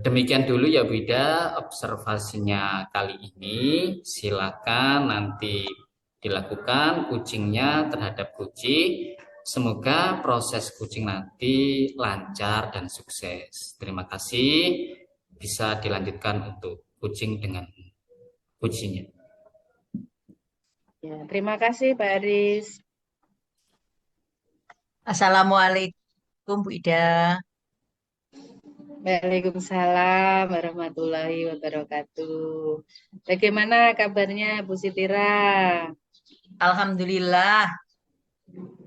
Demikian dulu ya Bu Ida observasinya kali ini. Silakan nanti dilakukan kucingnya terhadap kucing. Semoga proses kucing nanti lancar dan sukses. Terima kasih. Bisa dilanjutkan untuk kucing dengan kucingnya. Ya, terima kasih Pak Aris. Assalamualaikum Bu Ida. Waalaikumsalam warahmatullahi wabarakatuh. Bagaimana kabarnya Bu Sitira? Alhamdulillah,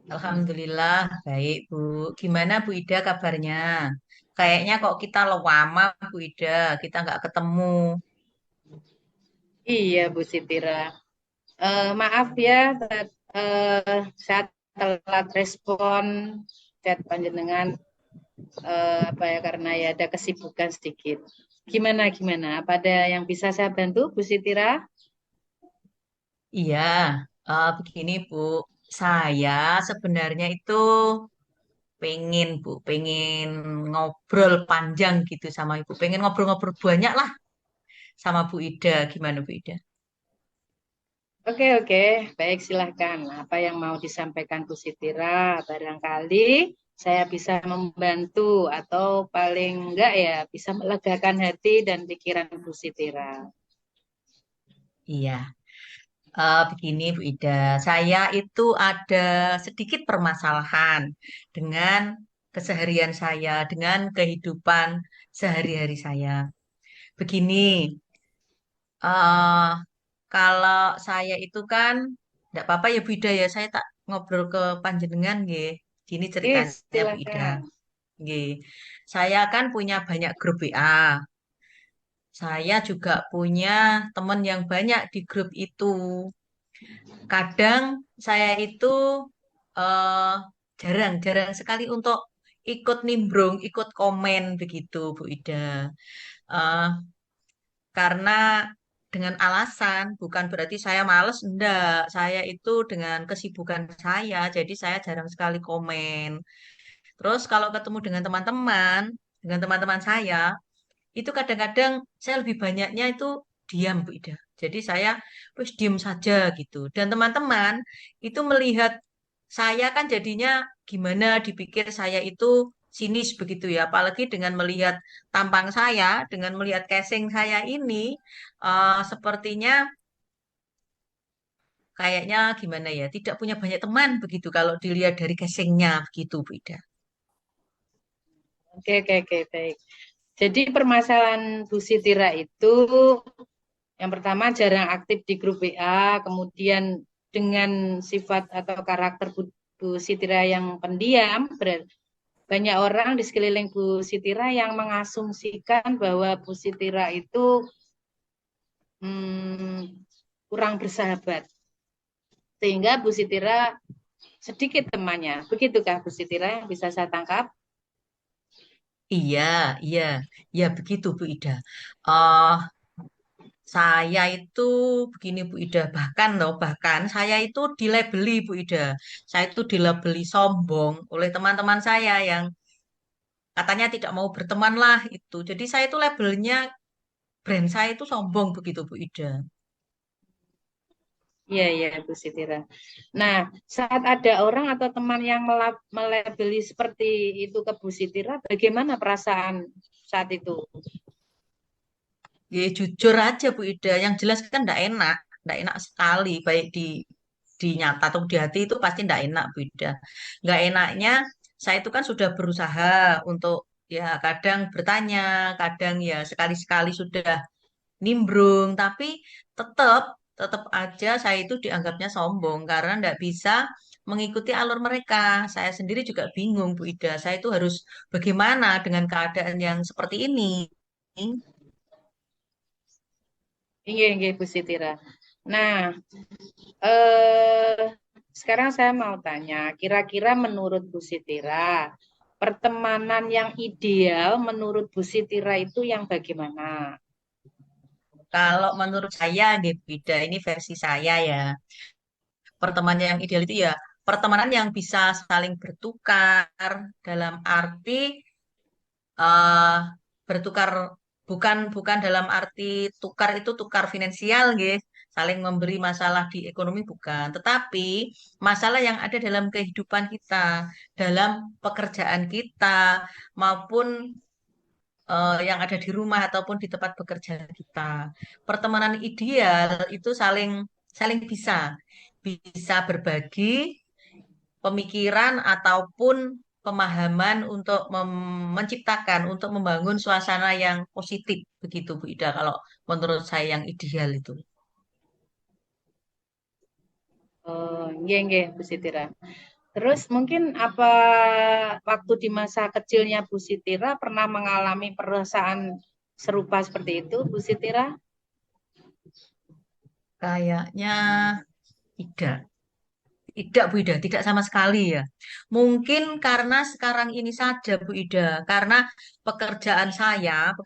Alhamdulillah baik Bu. Gimana Bu Ida kabarnya? Kayaknya kok kita lama Bu Ida, kita nggak ketemu. Iya Bu Sitira. Maaf ya, saya telat respon chat panjenengan apa ya karena ya ada kesibukan sedikit. Gimana? Apa ada yang bisa saya bantu Bu Sitira? Iya, begini Bu. Saya sebenarnya itu pengen ngobrol panjang gitu sama Ibu. Pengen ngobrol-ngobrol banyak lah sama Bu Ida. Gimana Bu Ida? Oke, baik silahkan. Apa yang mau disampaikan Bu Sitira, barangkali saya bisa membantu atau paling enggak ya bisa melegakan hati dan pikiran Bu Sitira. Iya, begini Bu Ida. Saya itu ada sedikit permasalahan dengan keseharian saya, dengan kehidupan sehari-hari saya. Begini, eh kalau saya itu kan, enggak apa-apa ya Bu Ida ya, saya tak ngobrol ke panjenengan nggih. Gini ceritanya Bu Ida. Silakan. Nggih. Saya kan punya banyak grup WA. Saya juga punya teman yang banyak di grup itu. Kadang saya itu eh, jarang sekali untuk ikut nimbrung, ikut komen begitu, Bu Ida. Eh, karena dengan alasan bukan berarti saya males, enggak. Saya itu dengan kesibukan saya, jadi saya jarang sekali komen. Terus kalau ketemu dengan teman-teman saya, itu kadang-kadang saya lebih banyaknya itu diam, Bu Ida. Jadi saya terus diam saja gitu. Dan teman-teman itu melihat saya kan jadinya gimana dipikir saya itu sinis begitu ya. Apalagi dengan melihat tampang saya, dengan melihat casing saya ini, sepertinya kayaknya gimana ya, tidak punya banyak teman begitu kalau dilihat dari casingnya begitu, Bu Ida. Oke, oke, oke, baik. Jadi permasalahan Bu Sitira itu yang pertama jarang aktif di grup WA, kemudian dengan sifat atau karakter Bu Sitira yang pendiam, banyak orang di sekeliling Bu Sitira yang mengasumsikan bahwa Bu Sitira itu kurang bersahabat. Sehingga Bu Sitira sedikit temannya. Begitukah Bu Sitira yang bisa saya tangkap? Iya, iya, ya begitu Bu Ida. Eh saya itu begini Bu Ida, bahkan saya itu dilabeli Bu Ida. Saya itu dilabeli sombong oleh teman-teman saya yang katanya tidak mau berteman lah itu. Jadi saya itu labelnya brand saya itu sombong begitu Bu Ida. Iya, iya, Bu Sitira. Nah, saat ada orang atau teman yang melabeli seperti itu ke Bu Sitira, bagaimana perasaan saat itu? Ya jujur aja Bu Ida, yang jelas kan enggak enak sekali, baik di nyata atau di hati itu pasti enggak enak Bu Ida. Enggak enaknya saya itu kan sudah berusaha untuk ya kadang bertanya, kadang ya sekali-sekali sudah nimbrung, tapi tetap tetap aja saya itu dianggapnya sombong karena enggak bisa mengikuti alur mereka. Saya sendiri juga bingung Bu Ida, saya itu harus bagaimana dengan keadaan yang seperti ini. Iya, iya, Bu Sitira. Nah, eh, sekarang saya mau tanya, kira-kira menurut Bu Sitira, pertemanan yang ideal menurut Bu Sitira itu yang bagaimana? Kalau menurut saya, gitu, beda. Ini versi saya ya. Pertemanan yang ideal itu ya pertemanan yang bisa saling bertukar dalam arti eh bertukar bukan bukan dalam arti tukar itu tukar finansial, gitu. Saling memberi masalah di ekonomi bukan, tetapi masalah yang ada dalam kehidupan kita, dalam pekerjaan kita maupun yang ada di rumah ataupun di tempat bekerja kita. Pertemanan ideal itu saling saling bisa berbagi pemikiran ataupun pemahaman untuk menciptakan, untuk membangun suasana yang positif begitu Bu Ida kalau menurut saya yang ideal itu. Oh, iya, iya, Bu Sitira. Terus mungkin apa waktu di masa kecilnya Bu Sitira pernah mengalami perasaan serupa seperti itu, Bu Sitira? Kayaknya tidak. Tidak, Bu Ida, tidak sama sekali ya. Mungkin karena sekarang ini saja, Bu Ida, karena pekerjaan saya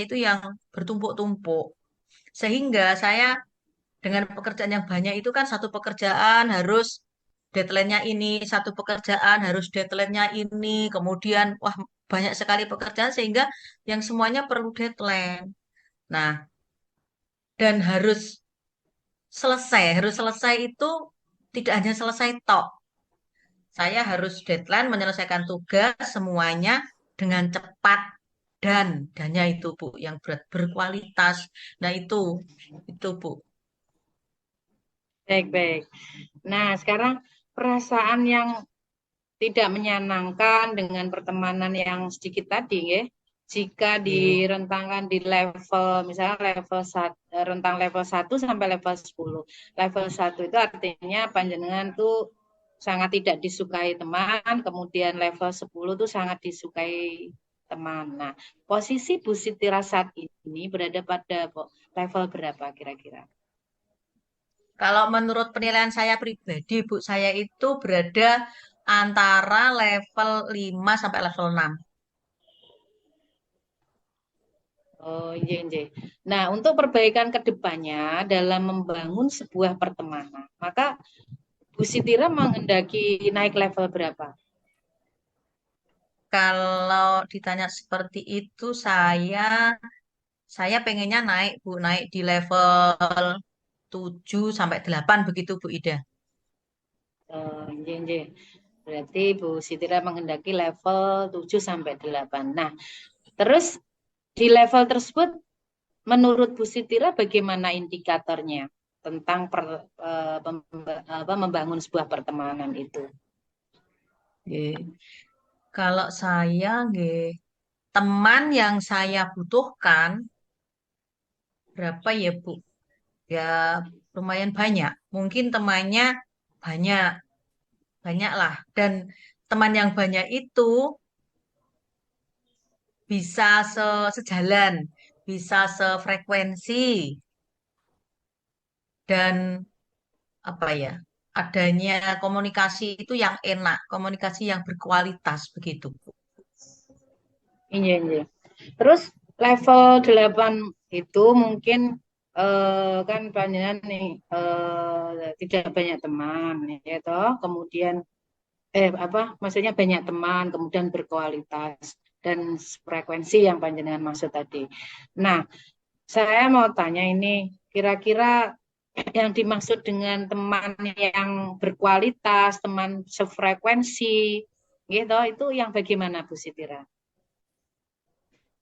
itu yang bertumpuk-tumpuk. Sehingga saya dengan pekerjaan yang banyak itu kan satu pekerjaan harus deadline-nya ini, satu pekerjaan harus deadline-nya ini, kemudian wah banyak sekali pekerjaan sehingga yang semuanya perlu deadline. Nah, dan harus selesai itu tidak hanya selesai tok. Saya harus deadline menyelesaikan tugas semuanya dengan cepat dannya itu Bu yang berkualitas. Nah, itu Bu. Baik-baik. Nah, sekarang perasaan yang tidak menyenangkan dengan pertemanan yang sedikit tadi, ya. Jika direntangkan di level, misalnya rentang level 1 sampai level 10. Level 1 itu artinya panjenengan tuh sangat tidak disukai teman, kemudian level 10 tuh sangat disukai teman. Nah, posisi Bu Sitira saat ini berada pada level berapa kira-kira? Kalau menurut penilaian saya pribadi, Bu, saya itu berada antara level 5 sampai level 6. Oh, iya, iya. Nah, untuk perbaikan ke depannya dalam membangun sebuah pertemanan, maka Bu Sitira menghendaki naik level berapa? Kalau ditanya seperti itu, saya pengennya naik, Bu, naik di level 7 sampai 8 begitu, Bu Ida. Oh, iya, iya. Berarti Bu Sitira menghendaki level 7 sampai 8. Nah, terus di level tersebut menurut Bu Sitira bagaimana indikatornya tentang membangun sebuah pertemanan itu? Nggih. Kalau saya, nggih, teman yang saya butuhkan berapa ya, Bu? Ya lumayan banyak. Mungkin temannya banyak, banyak lah. Dan teman yang banyak itu bisa sejalan, bisa sefrekuensi, dan apa ya, adanya komunikasi itu yang enak, komunikasi yang berkualitas begitu, Bu. Iya, iya. Terus level 8 itu mungkin kan panjenengan nih tidak banyak teman ya toh. Kemudian apa maksudnya banyak teman, kemudian berkualitas dan frekuensi yang panjenengan maksud tadi. Nah, saya mau tanya ini kira-kira yang dimaksud dengan teman yang berkualitas, teman sefrekuensi gitu, itu yang bagaimana Bu Sitira?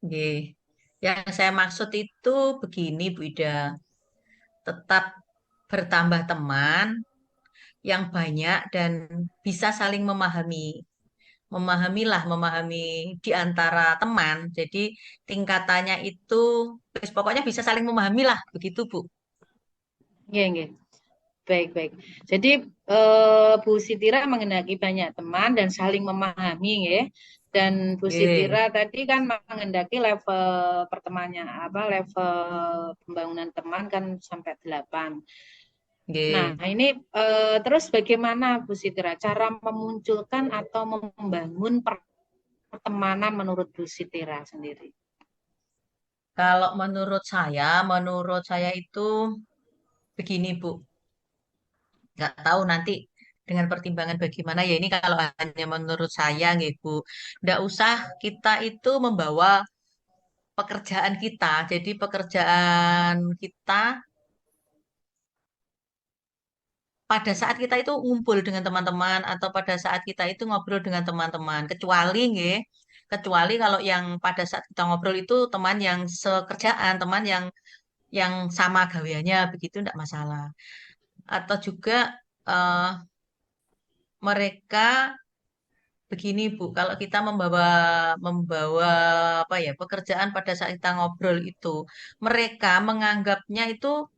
Nggih. Yang saya maksud itu begini, Bu Ida. Tetap bertambah teman yang banyak dan bisa saling memahami. Memahami di antara teman. Jadi tingkatannya itu, pokoknya bisa saling memahami lah, begitu, Bu. Iya, iya. Baik, baik. Jadi Bu Sitira menghendaki banyak teman dan saling memahami ya. Dan Bu Nggih, Sitira tadi kan menghendaki level pertemanannya apa level pembangunan teman kan sampai 8. Nah, nggih. ini terus bagaimana Bu Sitira cara memunculkan atau membangun pertemanan menurut Bu Sitira sendiri? Kalau menurut saya itu begini, Bu. Nggak tahu nanti dengan pertimbangan bagaimana ya ini kalau hanya menurut saya, nggih, Bu. Nggak usah kita itu membawa pekerjaan kita. Jadi pekerjaan kita pada saat kita itu ngumpul dengan teman-teman atau pada saat kita itu ngobrol dengan teman-teman, kecuali nggih, kecuali kalau yang pada saat kita ngobrol itu teman yang sekerjaan, teman yang sama gaweannya begitu enggak masalah. Atau juga eh, mereka begini, Bu, kalau kita membawa membawa apa ya, pekerjaan pada saat kita ngobrol itu, mereka menganggapnya itu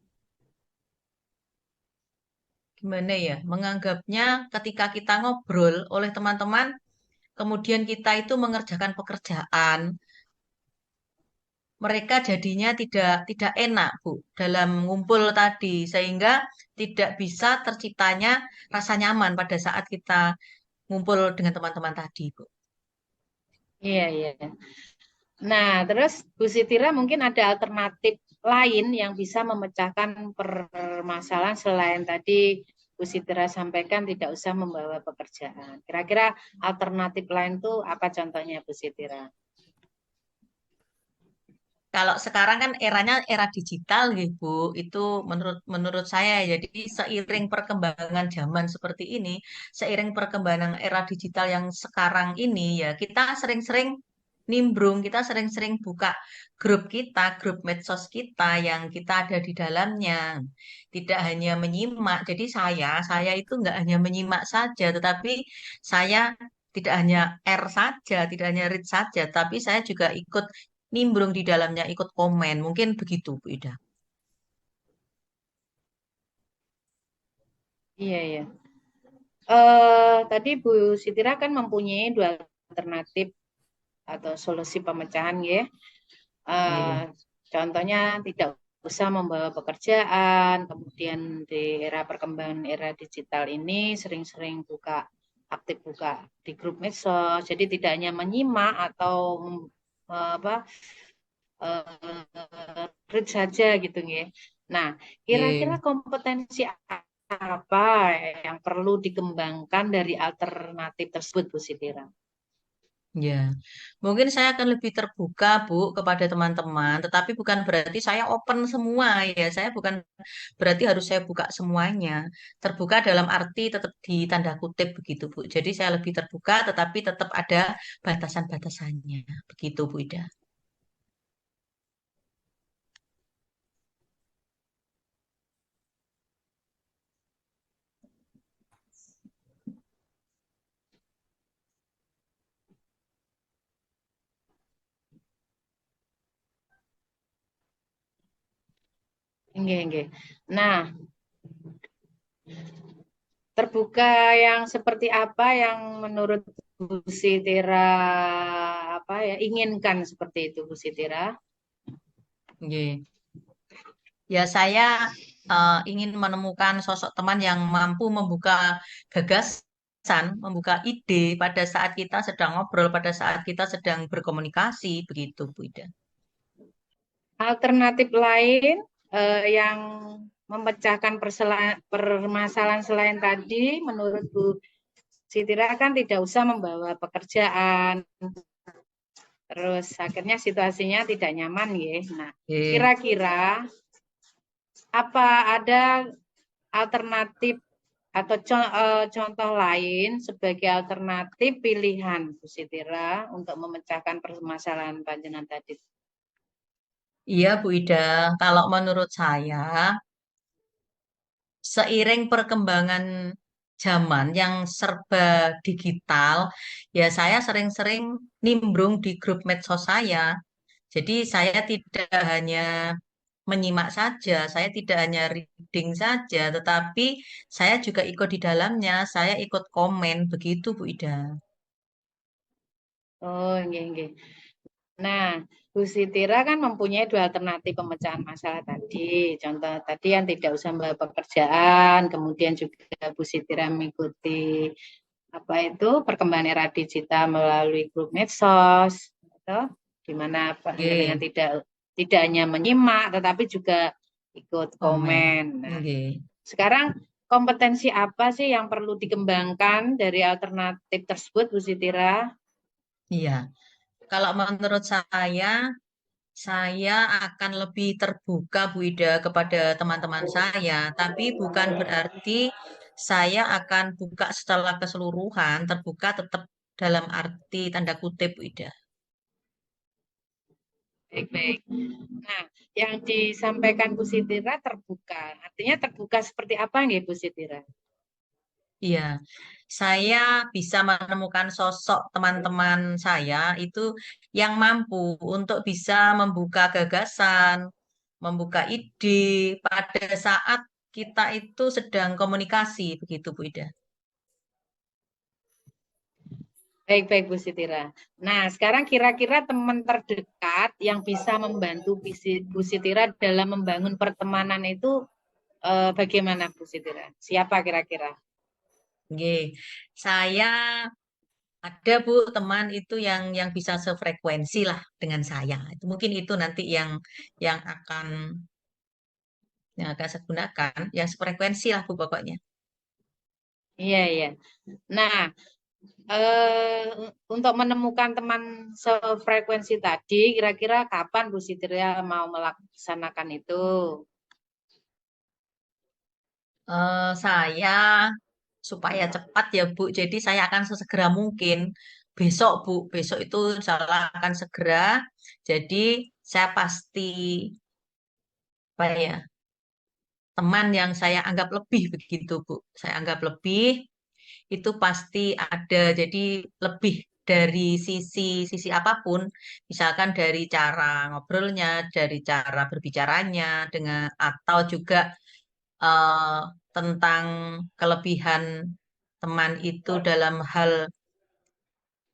gimana ya? Menganggapnya ketika kita ngobrol oleh teman-teman, kemudian kita itu mengerjakan pekerjaan, mereka jadinya tidak enak, Bu, dalam ngumpul tadi, sehingga tidak bisa terciptanya rasa nyaman pada saat kita ngumpul dengan teman-teman tadi, Bu. Iya, iya. Nah, terus Bu Sitira mungkin ada alternatif lain yang bisa memecahkan permasalahan selain tadi Bu Sitira sampaikan tidak usah membawa pekerjaan. Kira-kira alternatif lain tuh apa contohnya Bu Sitira? Kalau sekarang kan eranya era digital, gitu, Bu. Itu menurut menurut saya. Jadi seiring perkembangan zaman seperti ini, seiring perkembangan era digital yang sekarang ini, ya kita sering-sering nimbrung, kita sering-sering buka grup kita, grup medsos kita yang kita ada di dalamnya. Tidak hanya menyimak. Jadi saya itu nggak hanya menyimak saja, tetapi saya tidak hanya saja, tidak hanya read saja, tapi saya juga ikut nimbrung di dalamnya, ikut komen. Mungkin begitu, Bu Ida. Iya, iya. Tadi Bu Sitira kan mempunyai dua alternatif atau solusi pemecahan ya. Iya. Contohnya tidak usah membawa pekerjaan, kemudian di era perkembangan era digital ini sering-sering aktif buka di grup medsos, jadi tidak hanya menyimak atau apa read saja gitu ya. Nah, kira-kira Oke. kompetensi apa yang perlu dikembangkan dari alternatif tersebut, Bu Sitira? Ya, mungkin saya akan lebih terbuka, Bu, kepada teman-teman. Tetapi bukan berarti saya open semua ya. Saya bukan berarti harus saya buka semuanya. Terbuka dalam arti tetap di tanda kutip begitu, Bu. Jadi saya lebih terbuka, tetapi tetap ada batasan-batasannya. Begitu, Bu Ida. Nggih, nggih. Nah, terbuka yang seperti apa yang menurut Bu Sitira apa ya inginkan seperti itu, Bu Sitira? Oke. Ya, saya ingin menemukan sosok teman yang mampu membuka gagasan, membuka ide pada saat kita sedang ngobrol, pada saat kita sedang berkomunikasi, begitu, Bu Ida. Alternatif lain yang memecahkan permasalahan selain tadi, menurut Bu Sitira kan tidak usah membawa pekerjaan, terus akhirnya situasinya tidak nyaman ya. Nah, Oke. kira-kira apa ada alternatif atau contoh lain sebagai alternatif pilihan Bu Sitira untuk memecahkan permasalahan panjenengan tadi? Iya, Bu Ida. Kalau menurut saya, seiring perkembangan zaman yang serba digital, ya saya sering-sering nimbrung di grup medsos saya. Jadi saya tidak hanya menyimak saja, saya tidak hanya reading saja, tetapi saya juga ikut di dalamnya, saya ikut komen, begitu Bu Ida. Oh, nggih, nggih. Nah, Bu Sitira kan mempunyai dua alternatif pemecahan masalah tadi. Contoh tadi yang tidak usah membawa pekerjaan, kemudian juga Bu Sitira mengikuti apa itu perkembangan era digital melalui grup medsos, gitu, di mana dengan Oke, tidak hanya menyimak, tetapi juga ikut komen. komen. Nah, Oke. sekarang kompetensi apa sih yang perlu dikembangkan dari alternatif tersebut, Bu Sitira? Iya, kalau menurut saya akan lebih terbuka Bu Ida kepada teman-teman saya, tapi bukan berarti saya akan buka secara keseluruhan, terbuka tetap dalam arti tanda kutip Bu Ida. Baik-baik. Nah, yang disampaikan Bu Sitira terbuka. Artinya terbuka seperti apa nih Bu Sitira? Iya, saya bisa menemukan sosok teman-teman saya itu yang mampu untuk bisa membuka gagasan, membuka ide pada saat kita itu sedang komunikasi, begitu Bu Ida. Baik-baik Bu Sitira. Nah, sekarang kira-kira teman terdekat yang bisa membantu Bu Sitira dalam membangun pertemanan itu bagaimana Bu Sitira? Siapa kira-kira? Oke, saya ada Bu teman itu yang bisa sefrekuensi lah dengan saya. Itu mungkin itu nanti yang akan saya gunakan, yang sefrekuensi lah Bu pokoknya. Iya, iya. Nah, eh, untuk menemukan teman sefrekuensi tadi, kira-kira kapan Bu Sitira mau melaksanakan itu? Saya supaya cepat ya Bu, jadi saya akan sesegera mungkin besok Bu, besok itu insya Allah akan segera. Jadi saya pasti apa ya teman yang saya anggap lebih begitu Bu, saya anggap lebih itu pasti ada. Jadi lebih dari sisi apapun, misalkan dari cara ngobrolnya, dari cara berbicaranya, dengan atau juga eh, tentang kelebihan teman itu dalam hal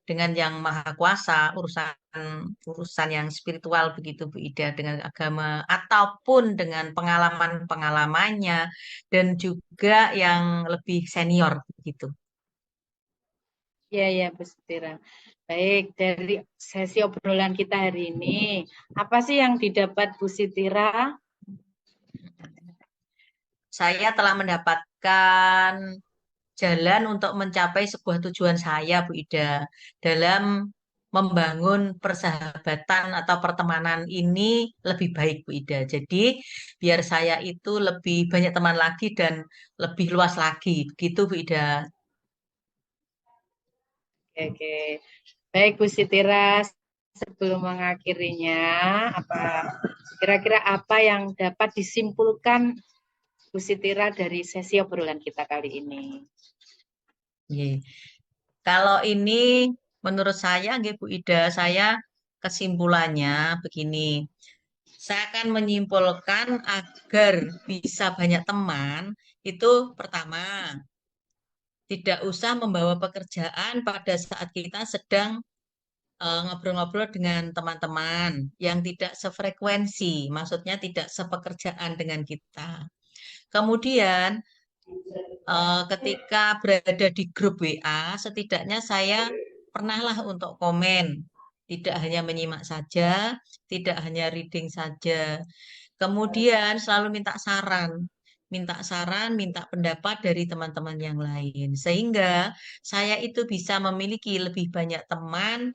dengan yang maha kuasa, urusan yang spiritual begitu Bu Ida, dengan agama ataupun dengan pengalaman-pengalamannya dan juga yang lebih senior begitu. Ya, ya, Bu Sitira. Baik, dari sesi obrolan kita hari ini, apa sih yang didapat Bu Sitira? Saya telah mendapatkan jalan untuk mencapai sebuah tujuan saya, Bu Ida, dalam membangun persahabatan atau pertemanan ini lebih baik, Bu Ida. Jadi, biar saya itu lebih banyak teman lagi dan lebih luas lagi. Begitu, Bu Ida. Oke, baik Bu Sitira. Sebelum mengakhirinya, kira-kira apa yang dapat disimpulkan Bu Sitira dari sesi obrolan kita kali ini? Nggih. Kalau ini menurut saya, nggih, Bu Ida, saya kesimpulannya begini. Saya akan menyimpulkan agar bisa banyak teman, itu pertama, tidak usah membawa pekerjaan pada saat kita sedang ngobrol-ngobrol dengan teman-teman yang tidak sefrekuensi, maksudnya tidak sepekerjaan dengan kita. Kemudian, ketika berada di grup WA, setidaknya saya pernahlah untuk komen, tidak hanya menyimak saja, tidak hanya reading saja. Kemudian selalu minta saran, minta pendapat dari teman-teman yang lain, sehingga saya itu bisa memiliki lebih banyak teman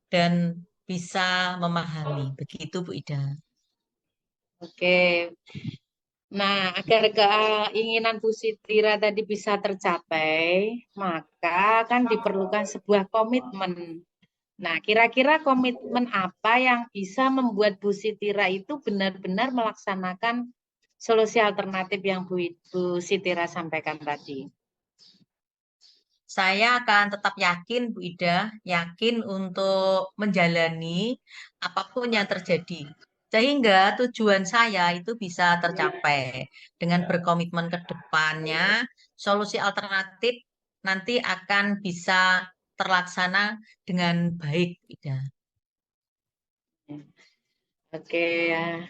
dan bisa memahami. Begitu, Bu Ida. Oke. Nah, agar keinginan Bu Sitira tadi bisa tercapai, maka kan diperlukan sebuah komitmen. Nah, kira-kira komitmen apa yang bisa membuat Bu Sitira itu benar-benar melaksanakan solusi alternatif yang Bu Sitira sampaikan tadi? Saya akan tetap yakin, Bu Ida, yakin untuk menjalani apapun yang terjadi. Sehingga tujuan saya itu bisa tercapai. Dengan berkomitmen ke depannya, solusi alternatif nanti akan bisa terlaksana dengan baik, Bu Ida. Oke ya.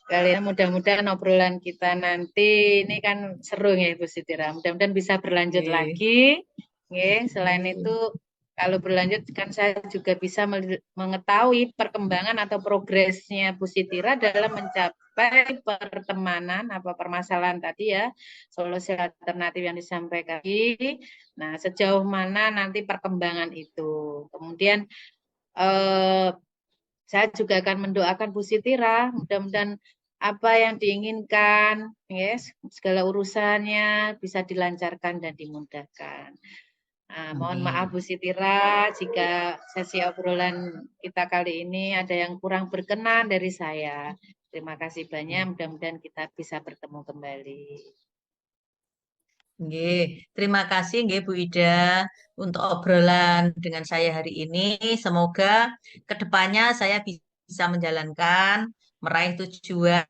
Kalian mudah-mudahan obrolan kita nanti ini kan seru ya Bu Sitira. Mudah-mudahan bisa berlanjut lagi. Selain itu kalau berlanjut kan saya juga bisa mengetahui perkembangan atau progresnya Bu Sitira dalam mencapai pertemanan apa permasalahan tadi ya, solusi alternatif yang disampaikan. Nah, sejauh mana nanti perkembangan itu. Kemudian saya juga akan mendoakan Bu Sitira, mudah-mudahan apa yang diinginkan, yes, segala urusannya bisa dilancarkan dan dimudahkan. Nah, mohon maaf Bu Sitira jika sesi obrolan kita kali ini ada yang kurang berkenan dari saya. Terima kasih banyak, mudah-mudahan kita bisa bertemu kembali. Nggih, terima kasih nggih Bu Ida untuk obrolan dengan saya hari ini. Semoga kedepannya saya bisa menjalankan, meraih tujuan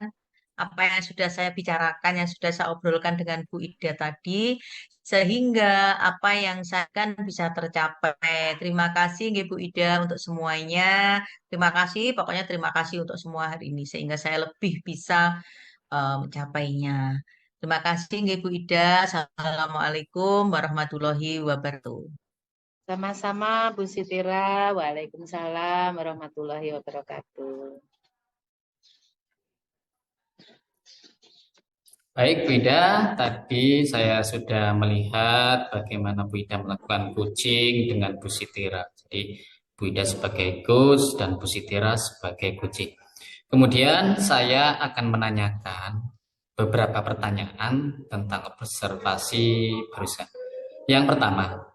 apa yang sudah saya bicarakan, yang sudah saya obrolkan dengan Bu Ida tadi, sehingga apa yang saya kan bisa tercapai. Terima kasih nggih Bu Ida untuk semuanya. Terima kasih, pokoknya terima kasih untuk semua hari ini, sehingga saya lebih bisa mencapainya. Terima kasih nggih Bu Ida. Assalamualaikum warahmatullahi wabarakatuh. Sama-sama Bu Sitira. Waalaikumsalam warahmatullahi wabarakatuh. Baik, Bu Ida, tadi saya sudah melihat bagaimana Bu Ida melakukan coaching dengan Bu Sitira. Jadi, Bu Ida sebagai coach dan Bu Sitira sebagai coaching. Kemudian saya akan menanyakan beberapa pertanyaan tentang observasi barusan. Yang pertama,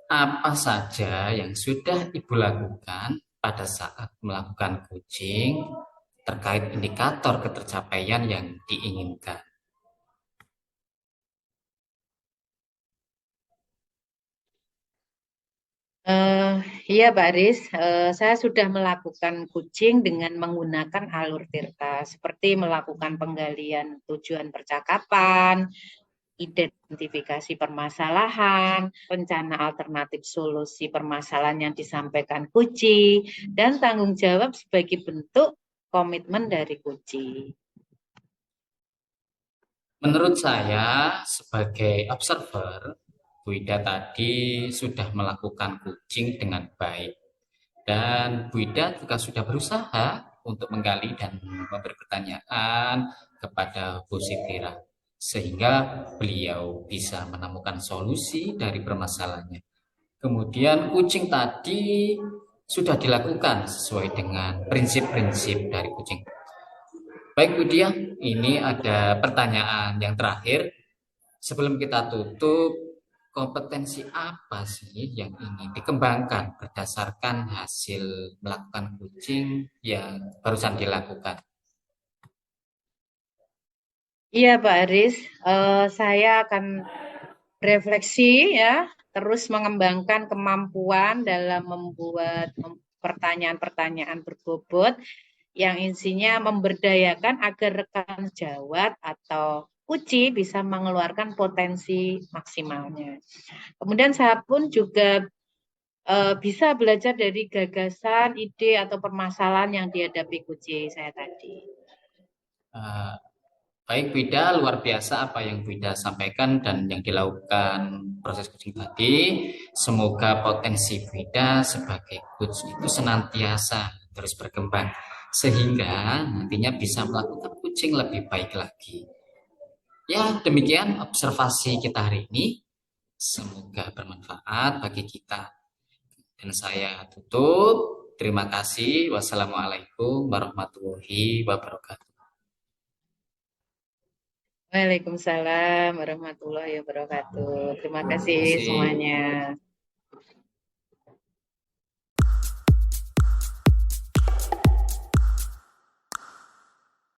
apa saja yang sudah Ibu lakukan pada saat melakukan coaching terkait indikator ketercapaian yang diinginkan? Iya, Pak Aris, saya sudah melakukan coaching dengan menggunakan alur tirta, seperti melakukan penggalian tujuan percakapan, identifikasi permasalahan, rencana alternatif solusi permasalahan yang disampaikan Kuci, dan tanggung jawab sebagai bentuk komitmen dari Kuci. Menurut saya, sebagai observer, Bu Ida tadi sudah melakukan coaching dengan baik. Dan Bu Ida juga sudah berusaha untuk menggali dan memberi pertanyaan kepada Bu Sitira, sehingga beliau bisa menemukan solusi dari permasalahannya. Kemudian coaching tadi sudah dilakukan sesuai dengan prinsip-prinsip dari coaching. Baik Bu Dia, ini ada pertanyaan yang terakhir. Sebelum kita tutup, kompetensi apa sih yang ingin dikembangkan berdasarkan hasil melakukan coaching yang barusan dilakukan? Iya Pak Aris, saya akan refleksi ya, terus mengembangkan kemampuan dalam membuat pertanyaan-pertanyaan berbobot yang isinya memberdayakan agar rekan sejawat atau Kuci bisa mengeluarkan potensi maksimalnya. Kemudian saya pun juga bisa belajar dari gagasan, ide, atau permasalahan yang dihadapi Kuci saya tadi. Baik Bu Ida, luar biasa apa yang Bu Ida sampaikan dan yang dilakukan proses coaching tadi. Semoga potensi Bu Ida sebagai coach itu senantiasa terus berkembang sehingga nantinya bisa melakukan coaching lebih baik lagi. Ya, demikian observasi kita hari ini. Semoga bermanfaat bagi kita. Dan saya tutup. Terima kasih. Wassalamualaikum warahmatullahi wabarakatuh. Waalaikumsalam warahmatullahi wabarakatuh. Terima Terima kasih kasih. semuanya.